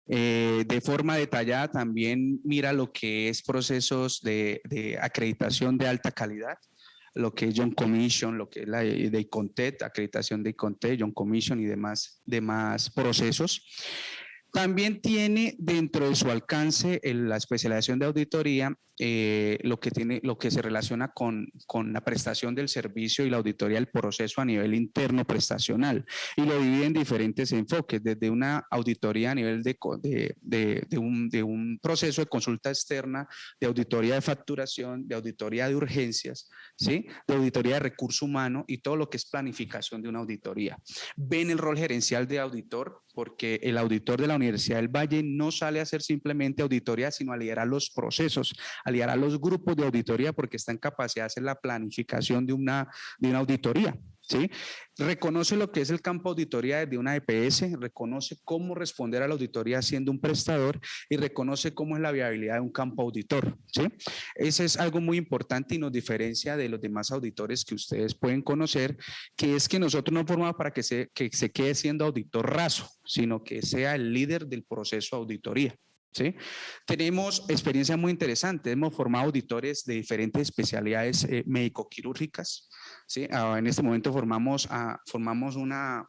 De forma detallada también mira lo que es procesos de acreditación de alta calidad, lo que es John Commission, lo que es la de ICONTET, acreditación de ICONTET, John Commission y demás procesos. También tiene dentro de su alcance la especialización de auditoría lo que se relaciona con la prestación del servicio y la auditoría del proceso a nivel interno prestacional, y lo divide en diferentes enfoques, desde una auditoría a nivel de un proceso de consulta externa, de auditoría de facturación, de auditoría de urgencias, ¿sí? De auditoría de recurso humano y todo lo que es planificación de una auditoría. Ven el rol gerencial de auditor, porque el auditor de la Universidad del Valle no sale a hacer simplemente auditoría, sino a liderar los procesos, a liderar los grupos de auditoría, porque está en capacidad de hacer la planificación de una auditoría, ¿sí? Reconoce lo que es el campo auditoría desde una EPS, reconoce cómo responder a la auditoría siendo un prestador y reconoce cómo es la viabilidad de un campo auditor, ¿sí? Ese es algo muy importante y nos diferencia de los demás auditores que ustedes pueden conocer, que es que nosotros no formamos para que se quede siendo auditor raso, sino que sea el líder del proceso de auditoría. ¿Sí? Tenemos experiencias muy interesantes, hemos formado auditores de diferentes especialidades médico-quirúrgicas, ¿sí? En este momento formamos una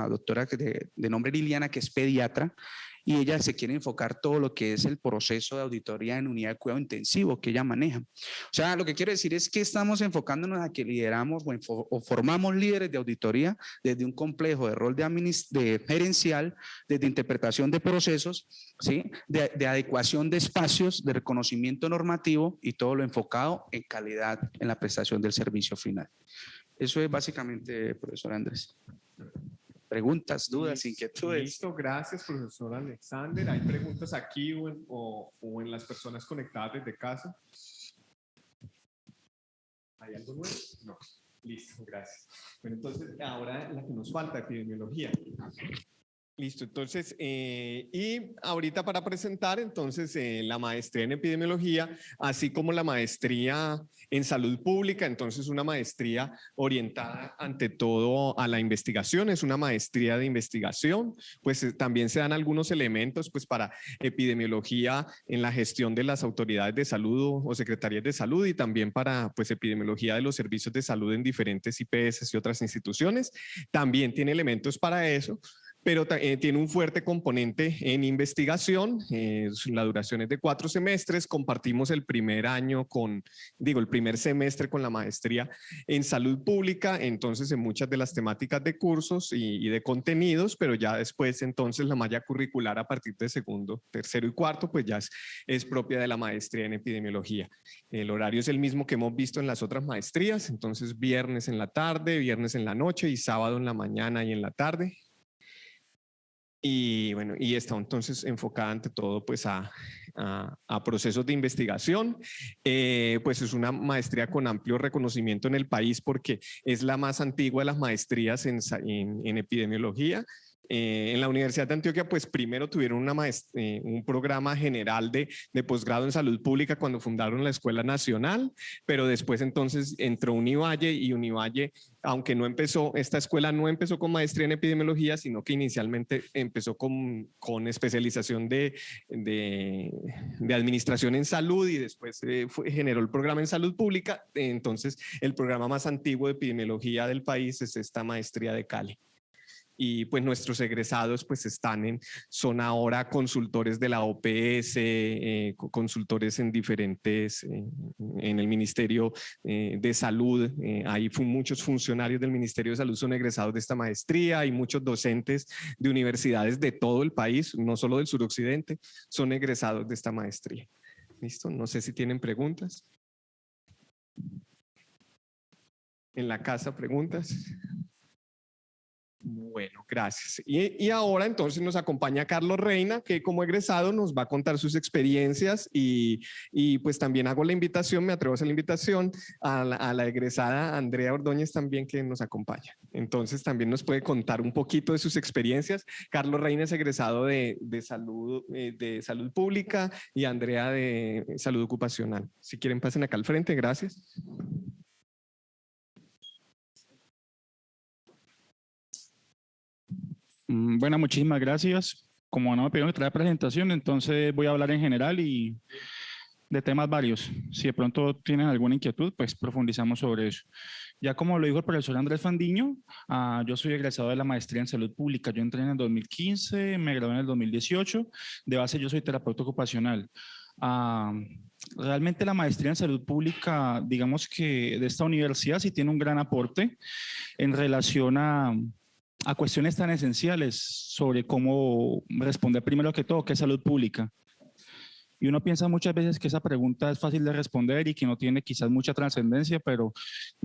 doctora de nombre Liliana, que es pediatra, y ella se quiere enfocar todo lo que es el proceso de auditoría en unidad de cuidado intensivo que ella maneja. O sea, lo que quiero decir es que estamos enfocándonos a que lideramos o formamos líderes de auditoría desde un complejo de rol de gerencial, desde interpretación de procesos, ¿sí? de adecuación de espacios, de reconocimiento normativo y todo lo enfocado en calidad en la prestación del servicio final. Eso es básicamente, profesor Andrés. Preguntas, dudas, inquietudes. Listo, gracias, profesor Alexander. ¿Hay preguntas aquí o en las personas conectadas desde casa? ¿Hay algo nuevo? No. Listo, gracias. Bueno, entonces ahora la que nos falta, epidemiología. Listo, entonces, y ahorita para presentar entonces la maestría en epidemiología, así como la maestría en salud pública, entonces una maestría orientada ante todo a la investigación, es una maestría de investigación, pues también se dan algunos elementos pues para epidemiología en la gestión de las autoridades de salud o secretarías de salud, y también para pues epidemiología de los servicios de salud en diferentes IPS y otras instituciones. También tiene elementos para eso, pero tiene un fuerte componente en investigación. La duración es de 4 semestres. Compartimos el primer semestre con la maestría en salud pública, entonces en muchas de las temáticas de cursos y de contenidos, pero ya después entonces la malla curricular a partir de segundo, tercero y cuarto, pues ya es propia de la maestría en epidemiología. El horario es el mismo que hemos visto en las otras maestrías, entonces viernes en la tarde, viernes en la noche y sábado en la mañana y en la tarde. Y bueno, y está entonces enfocada ante todo pues a procesos de investigación. Pues es una maestría con amplio reconocimiento en el país porque es la más antigua de las maestrías en epidemiología. En la Universidad de Antioquia, pues primero tuvieron un programa general de posgrado en salud pública cuando fundaron la Escuela Nacional, pero después entonces entró Univalle y Univalle, aunque esta escuela no empezó con maestría en epidemiología, sino que inicialmente empezó con especialización de administración en salud y después generó el programa en salud pública. Entonces, el programa más antiguo de epidemiología del país es esta maestría de Cali. Y pues nuestros egresados pues son ahora consultores de la OPS, consultores en en el Ministerio de Salud. Hay muchos funcionarios del Ministerio de Salud son egresados de esta maestría, hay muchos docentes de universidades de todo el país, no solo del suroccidente, son egresados de esta maestría. ¿Listo? No sé si tienen preguntas. En la casa, preguntas. Bueno, gracias. Y ahora entonces nos acompaña Carlos Reina, que como egresado nos va a contar sus experiencias y pues también hago la invitación, me atrevo a hacer la invitación a la egresada Andrea Ordóñez también que nos acompaña. Entonces también nos puede contar un poquito de sus experiencias. Carlos Reina es egresado de salud pública y Andrea de salud ocupacional. Si quieren pasen acá al frente, gracias. Bueno, muchísimas gracias. Como no me pidieron que traiga presentación, entonces voy a hablar en general y de temas varios. Si de pronto tienen alguna inquietud, pues profundizamos sobre eso. Ya como lo dijo el profesor Andrés Fandiño, yo soy egresado de la maestría en salud pública. Yo entré en el 2015, me gradué en el 2018. De base yo soy terapeuta ocupacional. Realmente la maestría en salud pública, digamos que de esta universidad sí tiene un gran aporte en relación a cuestiones tan esenciales sobre cómo responder primero que todo, ¿qué es salud pública? Y uno piensa muchas veces que esa pregunta es fácil de responder y que no tiene quizás mucha trascendencia, pero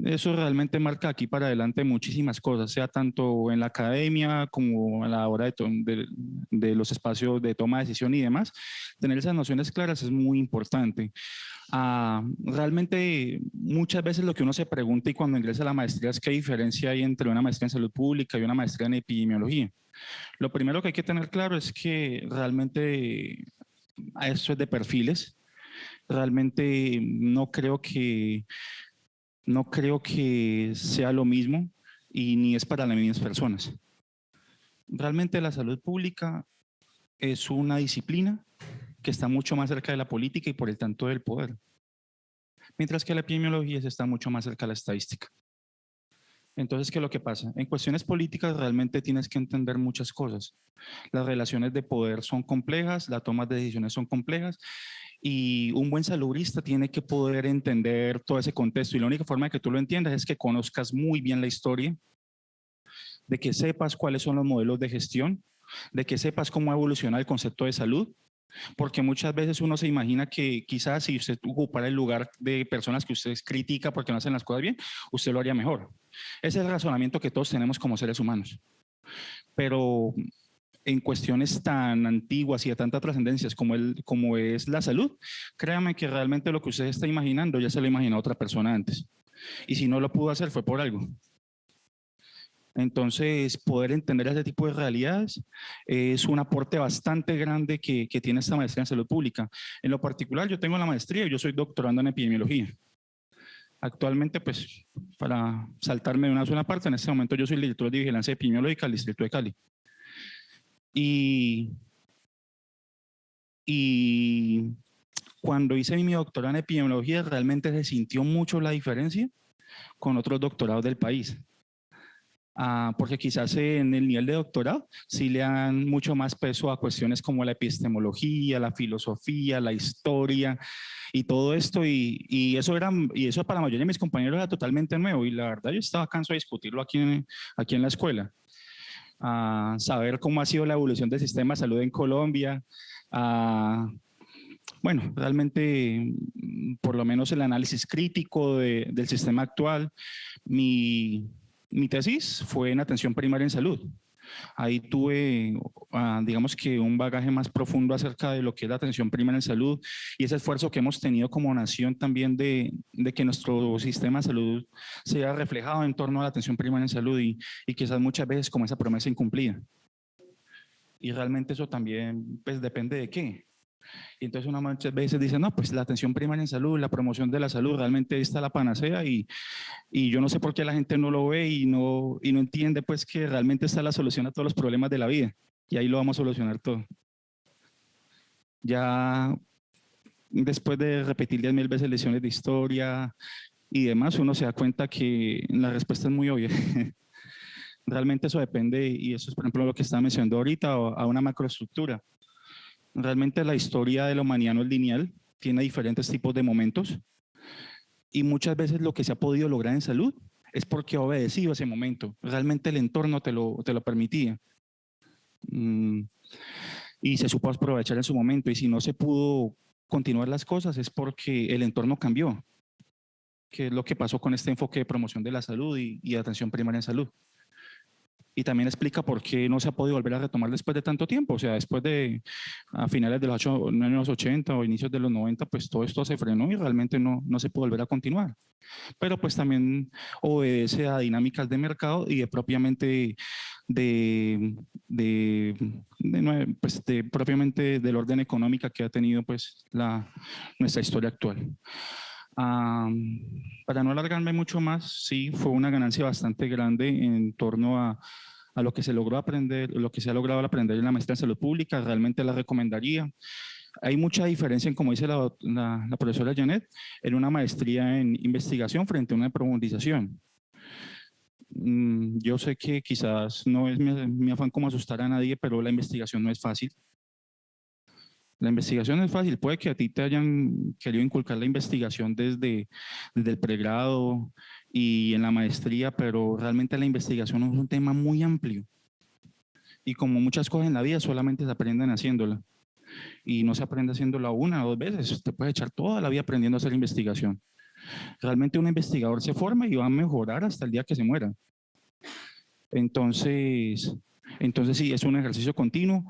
eso realmente marca aquí para adelante muchísimas cosas, sea tanto en la academia como a la hora de los espacios de toma de decisión y demás. Tener esas nociones claras es muy importante. Realmente muchas veces lo que uno se pregunta y cuando ingresa a la maestría es qué diferencia hay entre una maestría en salud pública y una maestría en epidemiología. Lo primero que hay que tener claro es que realmente eso es de perfiles. Realmente no creo que sea lo mismo y ni es para las mismas personas. Realmente la salud pública es una disciplina que está mucho más cerca de la política y por el tanto del poder, mientras que la epidemiología está mucho más cerca de la estadística. Entonces, ¿qué es lo que pasa? En cuestiones políticas realmente tienes que entender muchas cosas. Las relaciones de poder son complejas, las tomas de decisiones son complejas y un buen salubrista tiene que poder entender todo ese contexto y la única forma de que tú lo entiendas es que conozcas muy bien la historia, de que sepas cuáles son los modelos de gestión, de que sepas cómo evoluciona el concepto de salud, porque muchas veces uno se imagina que quizás si usted ocupara el lugar de personas que usted critica porque no hacen las cosas bien, usted lo haría mejor. Ese es el razonamiento que todos tenemos como seres humanos. Pero en cuestiones tan antiguas y de tantas trascendencias como es la salud, créame que realmente lo que usted está imaginando ya se lo imaginó otra persona antes. Y si no lo pudo hacer fue por algo. Entonces, poder entender ese tipo de realidades es un aporte bastante grande que tiene esta maestría en salud pública. En lo particular, yo tengo la maestría y yo soy doctorando en epidemiología. Actualmente, pues, para saltarme de una sola parte, en este momento yo soy el director de vigilancia epidemiológica del Distrito de Cali. Y cuando hice mi doctorado en epidemiología, realmente se sintió mucho la diferencia con otros doctorados del país. Porque quizás en el nivel de doctorado sí le dan mucho más peso a cuestiones como la epistemología, la filosofía, la historia y todo esto, y eso para la mayoría de mis compañeros era totalmente nuevo, y la verdad yo estaba cansado de discutirlo aquí en la escuela. Saber cómo ha sido la evolución del sistema de salud en Colombia, bueno, realmente por lo menos el análisis crítico del sistema actual. Mi tesis fue en atención primaria en salud. Ahí tuve, digamos que un bagaje más profundo acerca de lo que es la atención primaria en salud y ese esfuerzo que hemos tenido como nación también de que nuestro sistema de salud sea reflejado en torno a la atención primaria en salud y quizás muchas veces como esa promesa incumplida. Y realmente eso también pues depende de qué. Y entonces uno muchas veces dice, no, pues la atención primaria en salud, la promoción de la salud, realmente está la panacea y yo no sé por qué la gente no lo ve y no entiende pues que realmente está la solución a todos los problemas de la vida. Y ahí lo vamos a solucionar todo. Ya después de repetir 10.000 veces lecciones de historia y demás, uno se da cuenta que la respuesta es muy obvia. Realmente eso depende, y eso es por ejemplo lo que estaba mencionando ahorita, a una macroestructura. Realmente la historia de la humanidad no es lineal, tiene diferentes tipos de momentos y muchas veces lo que se ha podido lograr en salud es porque ha obedecido ese momento. Realmente el entorno te lo permitía. Y se supo aprovechar en su momento, y si no se pudo continuar las cosas es porque el entorno cambió, que es lo que pasó con este enfoque de promoción de la salud y atención primaria en salud. Y también explica por qué no se ha podido volver a retomar después de tanto tiempo. O sea, después de a finales de los años 80 o inicios de los 90, pues todo esto se frenó y realmente no se pudo volver a continuar. Pero pues también obedece a dinámicas de mercado y de propiamente propiamente del orden económico que ha tenido pues nuestra historia actual. Para no alargarme mucho más, sí, fue una ganancia bastante grande en torno a lo que se logró aprender, lo que se ha logrado aprender en la maestría en salud pública. Realmente la recomendaría. Hay mucha diferencia en, como dice la profesora Janet, en una maestría en investigación frente a una de profundización. Yo sé que quizás no es mi afán como asustar a nadie, pero la investigación no es fácil. La investigación es fácil, puede que a ti te hayan querido inculcar la investigación desde el pregrado y en la maestría, pero realmente la investigación es un tema muy amplio. Y como muchas cosas en la vida, solamente se aprenden haciéndola. Y no se aprende haciéndola una o dos veces, te puedes echar toda la vida aprendiendo a hacer investigación. Realmente un investigador se forma y va a mejorar hasta el día que se muera. Entonces sí, es un ejercicio continuo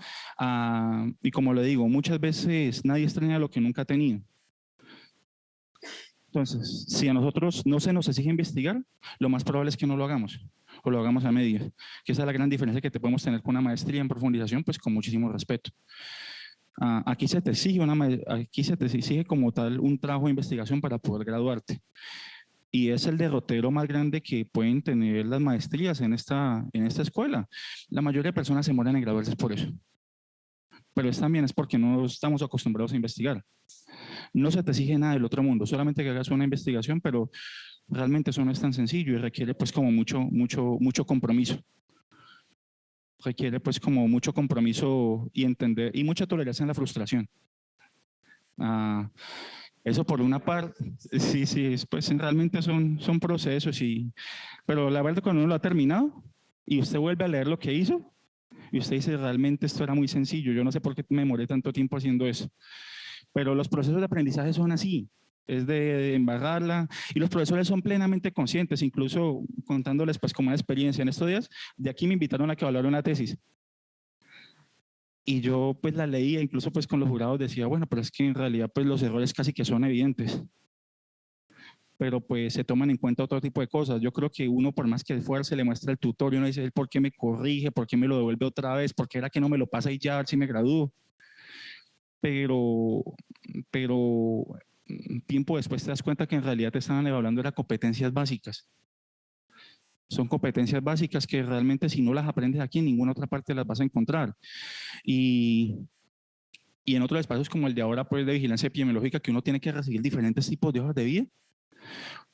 y como le digo, muchas veces nadie extraña lo que nunca ha tenido. Entonces, si a nosotros no se nos exige investigar, lo más probable es que no lo hagamos o lo hagamos a medias, que esa es la gran diferencia que te podemos tener con una maestría en profundización, pues con muchísimo respeto. Aquí se te exige como tal un trabajo de investigación para poder graduarte. Y es el derrotero más grande que pueden tener las maestrías en esta escuela. La mayoría de personas se mueren en graduarse por eso. Pero también es porque no estamos acostumbrados a investigar. No se te exige nada del otro mundo, solamente que hagas una investigación, pero realmente eso no es tan sencillo y requiere pues como mucho compromiso. Requiere pues como mucho compromiso y entender y mucha tolerancia en la frustración. Eso por una parte, sí, pues realmente son procesos, pero la verdad cuando uno lo ha terminado y usted vuelve a leer lo que hizo y usted dice realmente esto era muy sencillo, yo no sé por qué me demoré tanto tiempo haciendo eso, pero los procesos de aprendizaje son así, es de embarrarla y los profesores son plenamente conscientes, incluso contándoles pues como una experiencia en estos días, de aquí me invitaron a que hablara una tesis. Y yo pues la leía, incluso pues con los jurados decía, bueno, pero es que en realidad pues los errores casi que son evidentes. Pero pues se toman en cuenta otro tipo de cosas. Yo creo que uno por más que esfuerce le muestra el tutor y uno dice, ¿por qué me corrige? ¿Por qué me lo devuelve otra vez? ¿Por qué era que no me lo pasa y ya a ver si me gradúo? Pero tiempo después te das cuenta que en realidad te estaban evaluando las competencias básicas. Son competencias básicas que realmente si no las aprendes aquí en ninguna otra parte las vas a encontrar. Y en otros espacios como el de ahora, pues de vigilancia epidemiológica, que uno tiene que recibir diferentes tipos de hojas de vida,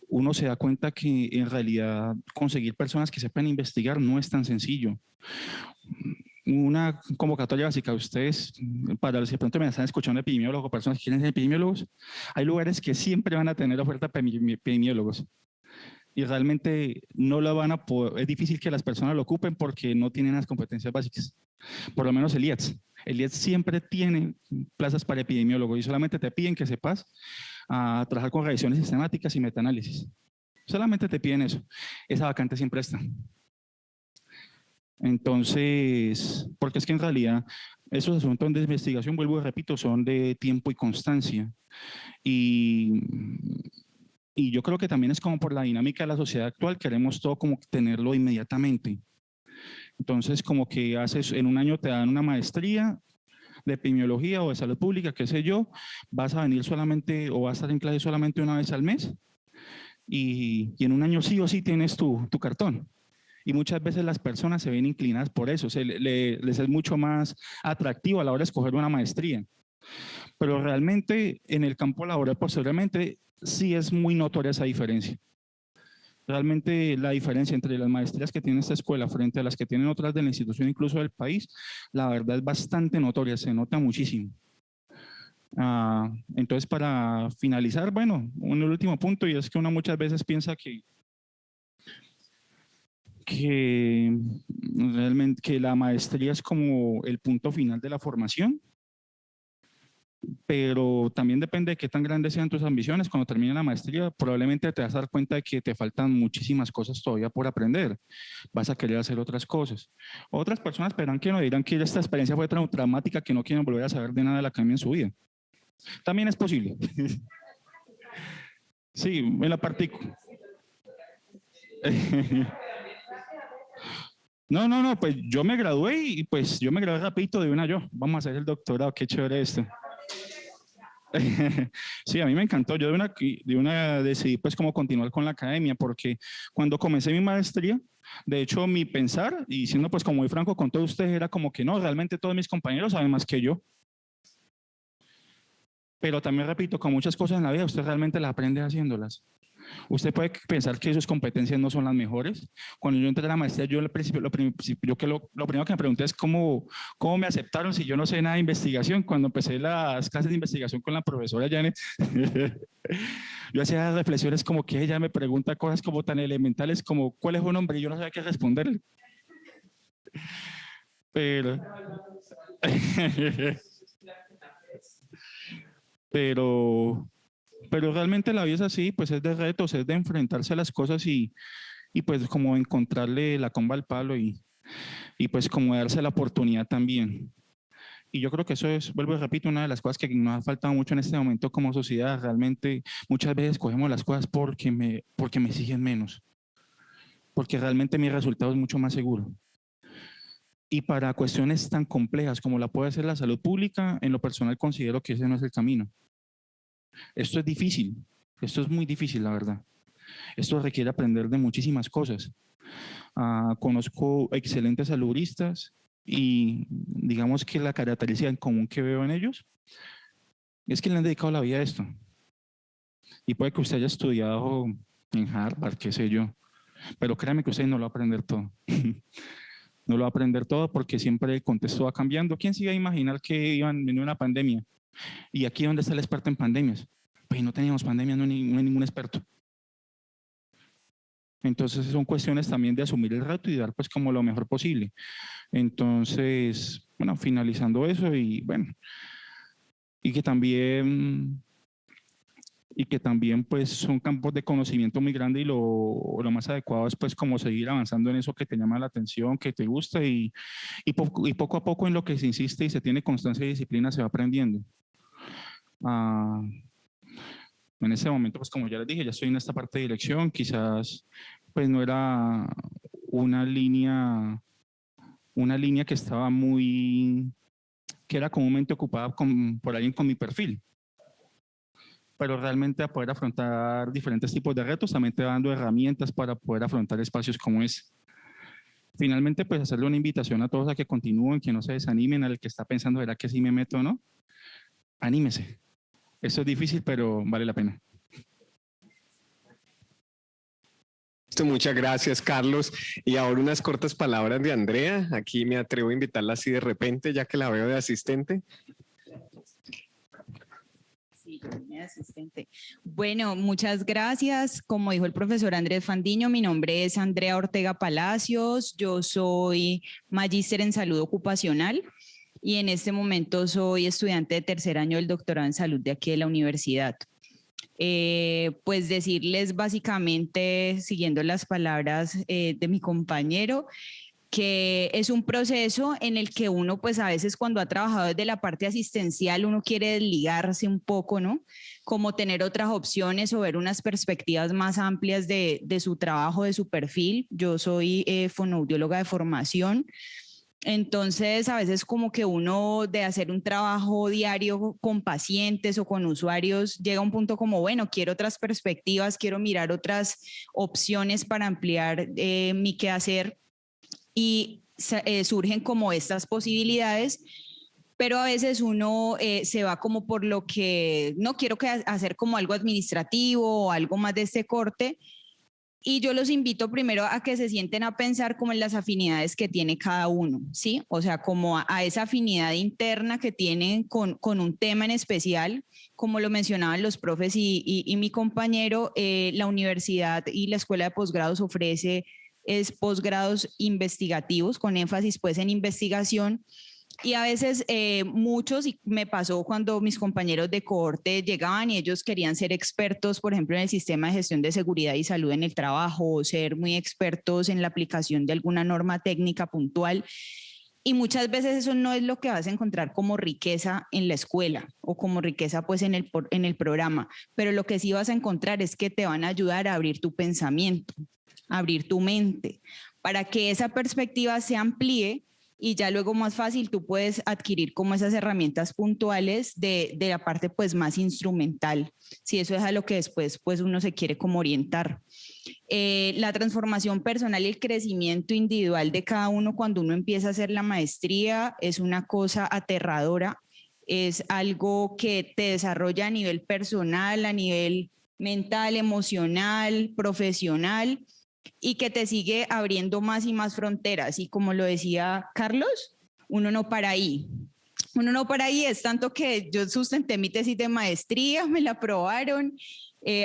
uno se da cuenta que en realidad conseguir personas que sepan investigar no es tan sencillo. Una convocatoria básica, ustedes, para los que pronto me están escuchando epidemiólogos, personas que quieren ser epidemiólogos, hay lugares que siempre van a tener oferta para epidemiólogos. Y realmente no la van a poder, es difícil que las personas lo ocupen porque no tienen las competencias básicas. Por lo menos el IETS. El IETS siempre tiene plazas para epidemiólogos y solamente te piden que sepas a trabajar con revisiones sistemáticas y metaanálisis. Solamente te piden eso. Esa vacante siempre está. Entonces, porque es que en realidad esos asuntos de investigación, vuelvo y repito, son de tiempo y constancia. Y yo creo que también es como por la dinámica de la sociedad actual, queremos todo como tenerlo inmediatamente. Entonces, como que haces, en un año te dan una maestría de epidemiología o de salud pública, qué sé yo, vas a venir solamente o vas a estar en clase solamente una vez al mes y en un año sí o sí tienes tu cartón. Y muchas veces las personas se ven inclinadas por eso, les es mucho más atractivo a la hora de escoger una maestría. Pero realmente en el campo laboral posteriormente sí es muy notoria esa diferencia. Realmente la diferencia entre las maestrías que tiene esta escuela frente a las que tienen otras de la institución, incluso del país, la verdad es bastante notoria, se nota muchísimo. Entonces, para finalizar, bueno, un último punto, y es que uno muchas veces piensa que realmente que la maestría es como el punto final de la formación, pero también depende de qué tan grandes sean tus ambiciones. Cuando termines la maestría, probablemente te vas a dar cuenta de que te faltan muchísimas cosas todavía por aprender. Vas a querer hacer otras cosas. Otras personas esperan que no dirán que esta experiencia fue tan traumática que no quieren volver a saber de nada de la academia en su vida. También es posible. Sí, en la partícula. No, pues yo me gradué y pues yo me gradué rapidito de una yo. Vamos a hacer el doctorado, qué chévere esto. Sí, a mí me encantó. Yo de una decidí pues como continuar con la academia porque cuando comencé mi maestría, de hecho mi pensar, y siendo pues como muy franco con todos ustedes, era como que no, realmente todos mis compañeros saben más que yo. Pero también repito, con muchas cosas en la vida usted realmente las aprende haciéndolas. Usted puede pensar que sus competencias no son las mejores. Cuando yo entré a la maestría, yo al principio, lo primero que me pregunté es cómo me aceptaron si yo no sé nada de investigación. Cuando empecé las clases de investigación con la profesora Janet, yo hacía reflexiones como que ella me pregunta cosas como tan elementales como ¿cuál es un nombre? Y yo no sabía qué responderle. Pero realmente la vida es así, pues es de retos, es de enfrentarse a las cosas y pues como encontrarle la comba al palo y pues como darse la oportunidad también. Y yo creo que eso es, vuelvo y repito, una de las cosas que nos ha faltado mucho en este momento como sociedad. Realmente muchas veces cogemos las cosas porque me exigen menos, porque realmente mi resultado es mucho más seguro. Y para cuestiones tan complejas como la puede ser la salud pública, en lo personal considero que ese no es el camino. Esto es difícil, esto es muy difícil, la verdad. Esto requiere aprender de muchísimas cosas. Conozco excelentes saludistas y digamos que la característica en común que veo en ellos es que le han dedicado la vida a esto. Y puede que usted haya estudiado en Harvard, qué sé yo, pero créame que usted no lo va a aprender todo. No lo va a aprender todo porque siempre el contexto va cambiando. ¿Quién se iba a imaginar que iban a venir una pandemia? ¿Y aquí dónde está el experto en pandemias? Pues no teníamos pandemia, no hay ningún experto. Entonces son cuestiones también de asumir el reto y dar pues como lo mejor posible. Entonces, bueno, finalizando eso y bueno, y que también pues son campos de conocimiento muy grandes y lo más adecuado es pues como seguir avanzando en eso que te llama la atención, que te gusta y poco a poco en lo que se insiste y se tiene constancia y disciplina se va aprendiendo. En ese momento, pues como ya les dije, ya estoy en esta parte de dirección, quizás pues no era una línea que estaba que era comúnmente ocupada por alguien con mi perfil. Pero realmente a poder afrontar diferentes tipos de retos también te va dando herramientas para poder afrontar espacios como ese. Finalmente, pues hacerle una invitación a todos a que continúen, que no se desanimen, al que está pensando, ¿será que sí me meto o no? Anímese. Eso es difícil, pero vale la pena. Muchas gracias, Carlos. Y ahora unas cortas palabras de Andrea. Aquí me atrevo a invitarla así de repente, ya que la veo de asistente. Sí, mi asistente. Bueno, muchas gracias. Como dijo el profesor Andrés Fandiño, mi nombre es Andrea Ortega Palacios. Yo soy magíster en salud ocupacional y en este momento soy estudiante de tercer año del doctorado en salud de aquí de la universidad. Pues decirles básicamente, siguiendo las palabras de mi compañero, que es un proceso en el que uno, pues a veces cuando ha trabajado desde la parte asistencial, uno quiere desligarse un poco, ¿no? Como tener otras opciones o ver unas perspectivas más amplias de su trabajo, de su perfil. Yo soy fonoaudióloga de formación. Entonces, a veces como que uno de hacer un trabajo diario con pacientes o con usuarios llega a un punto como, bueno, quiero otras perspectivas, quiero mirar otras opciones para ampliar mi quehacer y surgen como estas posibilidades, pero a veces uno se va como por lo que no quiero hacer como algo administrativo o algo más de este corte. Y yo los invito primero a que se sienten a pensar como en las afinidades que tiene cada uno, ¿sí? O sea, como a esa afinidad interna que tienen con un tema en especial, como lo mencionaban los profes y mi compañero, la universidad y la escuela de posgrados ofrece posgrados investigativos con énfasis pues en investigación. Y a veces muchos, y me pasó cuando mis compañeros de cohorte llegaban y ellos querían ser expertos, por ejemplo, en el sistema de gestión de seguridad y salud en el trabajo, o ser muy expertos en la aplicación de alguna norma técnica puntual. Y muchas veces eso no es lo que vas a encontrar como riqueza en la escuela o como riqueza pues en el programa, pero lo que sí vas a encontrar es que te van a ayudar a abrir tu pensamiento, a abrir tu mente, para que esa perspectiva se amplíe y ya luego más fácil tú puedes adquirir como esas herramientas puntuales de la parte pues más instrumental, si eso es a lo que después pues uno se quiere como orientar. La transformación personal y el crecimiento individual de cada uno cuando uno empieza a hacer la maestría es una cosa aterradora, es algo que te desarrolla a nivel personal, a nivel mental, emocional, profesional, y que te sigue abriendo más y más fronteras. Y como lo decía Carlos, uno no para ahí. Uno no para ahí, es tanto que yo sustenté mi tesis de maestría, me la aprobaron,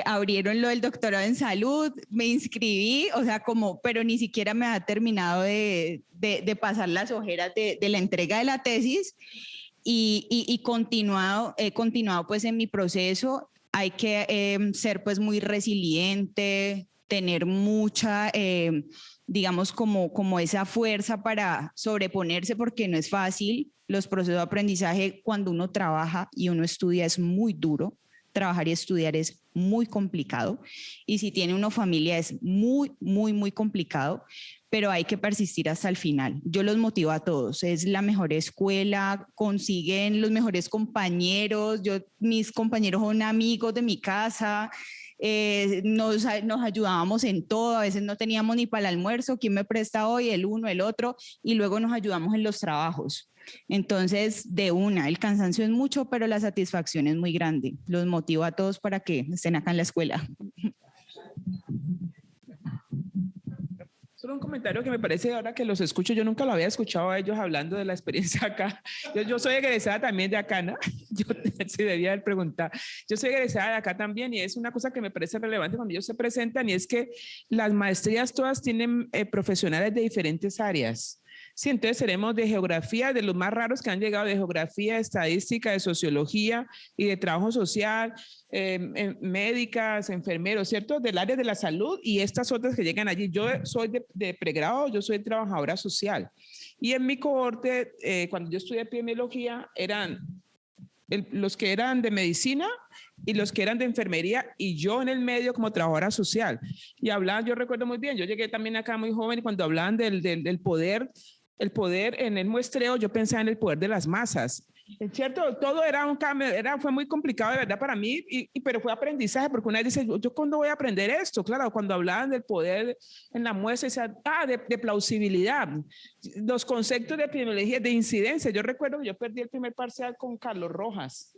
abrieron lo del doctorado en salud, me inscribí, o sea, como, pero ni siquiera me ha terminado de pasar las ojeras de la entrega de la tesis y continuado pues en mi proceso. Hay que ser pues muy resiliente, tener mucha, digamos, como esa fuerza para sobreponerse, porque no es fácil. Los procesos de aprendizaje cuando uno trabaja y uno estudia es muy duro. Trabajar y estudiar es muy complicado. Y si tiene una familia es muy, muy, muy complicado, pero hay que persistir hasta el final. Yo los motivo a todos. Es la mejor escuela, consiguen los mejores compañeros. Mis compañeros son amigos de mi casa. Nos ayudábamos en todo, a veces no teníamos ni para el almuerzo, ¿quién me presta hoy? El uno, el otro, y luego nos ayudamos en los trabajos. Entonces, de una, el cansancio es mucho, pero la satisfacción es muy grande. Los motivo a todos para que estén acá en la escuela. Solo un comentario que me parece, ahora que los escucho, yo nunca lo había escuchado a ellos hablando de la experiencia acá. Yo soy egresada también de acá, ¿no? Yo sí debía haber preguntado. Yo soy egresada de acá también y es una cosa que me parece relevante cuando ellos se presentan, y es que las maestrías todas tienen profesionales de diferentes áreas. Sí, entonces tenemos de geografía, de los más raros que han llegado, de geografía, de estadística, de sociología y de trabajo social, médicas, enfermeros, ¿cierto? Del área de la salud y estas otras que llegan allí. Yo soy de pregrado, yo soy trabajadora social. Y en mi cohorte, cuando yo estudié epidemiología, eran los que eran de medicina y los que eran de enfermería, y yo en el medio como trabajadora social. Y hablaban, yo recuerdo muy bien, yo llegué también acá muy joven y cuando hablaban del poder, el poder en el muestreo, yo pensaba en el poder de las masas. Es cierto, todo era un cambio, fue muy complicado de verdad para mí, pero fue aprendizaje, porque una vez dice, ¿yo cuándo voy a aprender esto? Claro, cuando hablaban del poder en la muestra, de plausibilidad, los conceptos de epidemiología, de incidencia. Yo recuerdo que yo perdí el primer parcial con Carlos Rojas.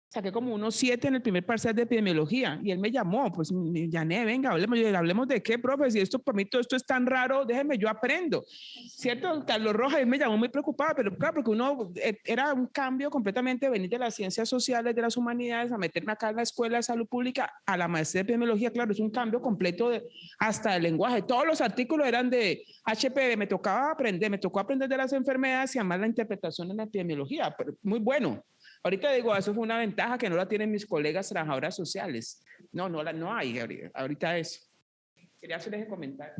Saqué como unos 7 en el primer parcial de epidemiología y él me llamó, pues Yané, venga, hablemos de qué, profe, si esto para mí todo esto es tan raro, déjeme, yo aprendo. ¿Cierto? Carlos Rojas, él me llamó muy preocupado, pero claro, porque uno era un cambio completamente venir de las ciencias sociales, de las humanidades, a meterme acá en la escuela de salud pública, a la maestría de epidemiología, claro, es un cambio completo hasta el lenguaje. Todos los artículos eran de HPV, me tocó aprender de las enfermedades y además la interpretación en la epidemiología, pero muy bueno. Ahorita digo, eso fue una ventaja que no la tienen mis colegas trabajadoras sociales. No hay ahorita eso. Quería hacer ese comentario.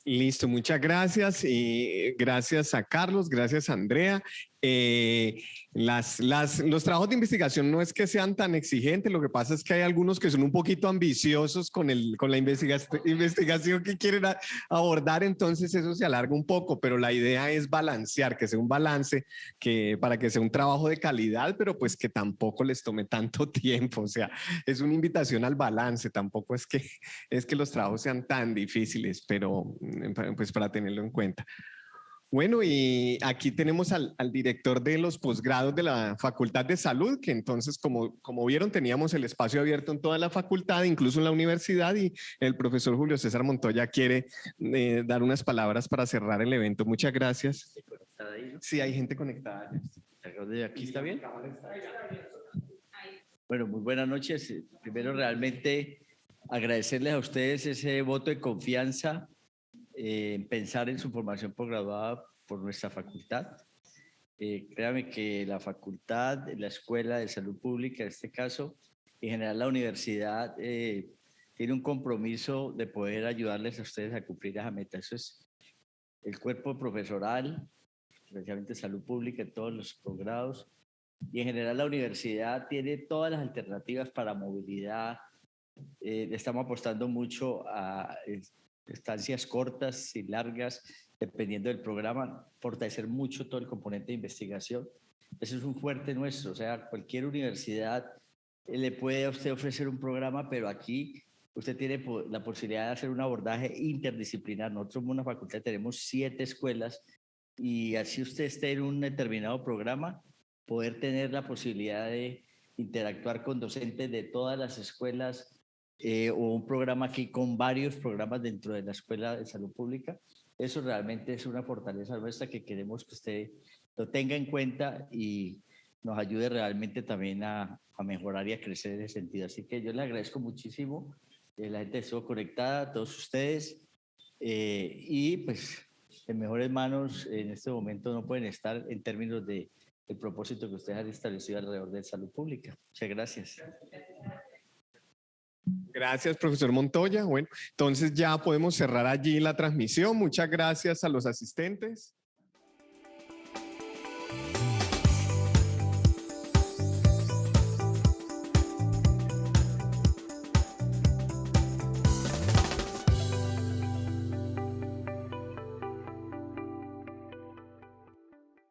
Listo, muchas gracias y gracias a Carlos, gracias a Andrea. Los trabajos de investigación no es que sean tan exigentes, lo que pasa es que hay algunos que son un poquito ambiciosos con la investigación que quieren abordar, entonces eso se alarga un poco, pero la idea es balancear, que sea un balance, para que sea un trabajo de calidad, pero pues que tampoco les tome tanto tiempo, o sea, es una invitación al balance, tampoco es que los trabajos sean tan difíciles, pero pues para tenerlo en cuenta. Bueno, y aquí tenemos al director de los posgrados de la Facultad de Salud, que entonces, como vieron, teníamos el espacio abierto en toda la facultad, incluso en la universidad, y el profesor Julio César Montoya quiere dar unas palabras para cerrar el evento. Muchas gracias. Sí, hay gente conectada. ¿Aquí está bien? Bueno, muy buenas noches. Primero, realmente agradecerles a ustedes ese voto de confianza pensar en su formación posgraduada por nuestra facultad. Créame que la facultad, la Escuela de Salud Pública, en este caso, en general la universidad, tiene un compromiso de poder ayudarles a ustedes a cumplir esa meta. Eso es el cuerpo profesoral, especialmente Salud Pública en todos los posgrados, y en general la universidad tiene todas las alternativas para movilidad. Estamos apostando mucho a estancias cortas y largas, dependiendo del programa, fortalecer mucho todo el componente de investigación. Eso es un fuerte nuestro, o sea, cualquier universidad le puede a usted ofrecer un programa, pero aquí usted tiene la posibilidad de hacer un abordaje interdisciplinar. Nosotros en una facultad tenemos 7 escuelas y así usted esté en un determinado programa, poder tener la posibilidad de interactuar con docentes de todas las escuelas, o un programa aquí con varios programas dentro de la Escuela de Salud Pública. Eso realmente es una fortaleza nuestra que queremos que usted lo tenga en cuenta y nos ayude realmente también a mejorar y a crecer en ese sentido. Así que yo le agradezco muchísimo. La gente estuvo conectada, a todos ustedes, y pues en mejores manos en este momento no pueden estar en términos del propósito que ustedes han establecido alrededor de salud pública. Muchas gracias. Gracias, profesor Montoya. Bueno, entonces ya podemos cerrar allí la transmisión. Muchas gracias a los asistentes.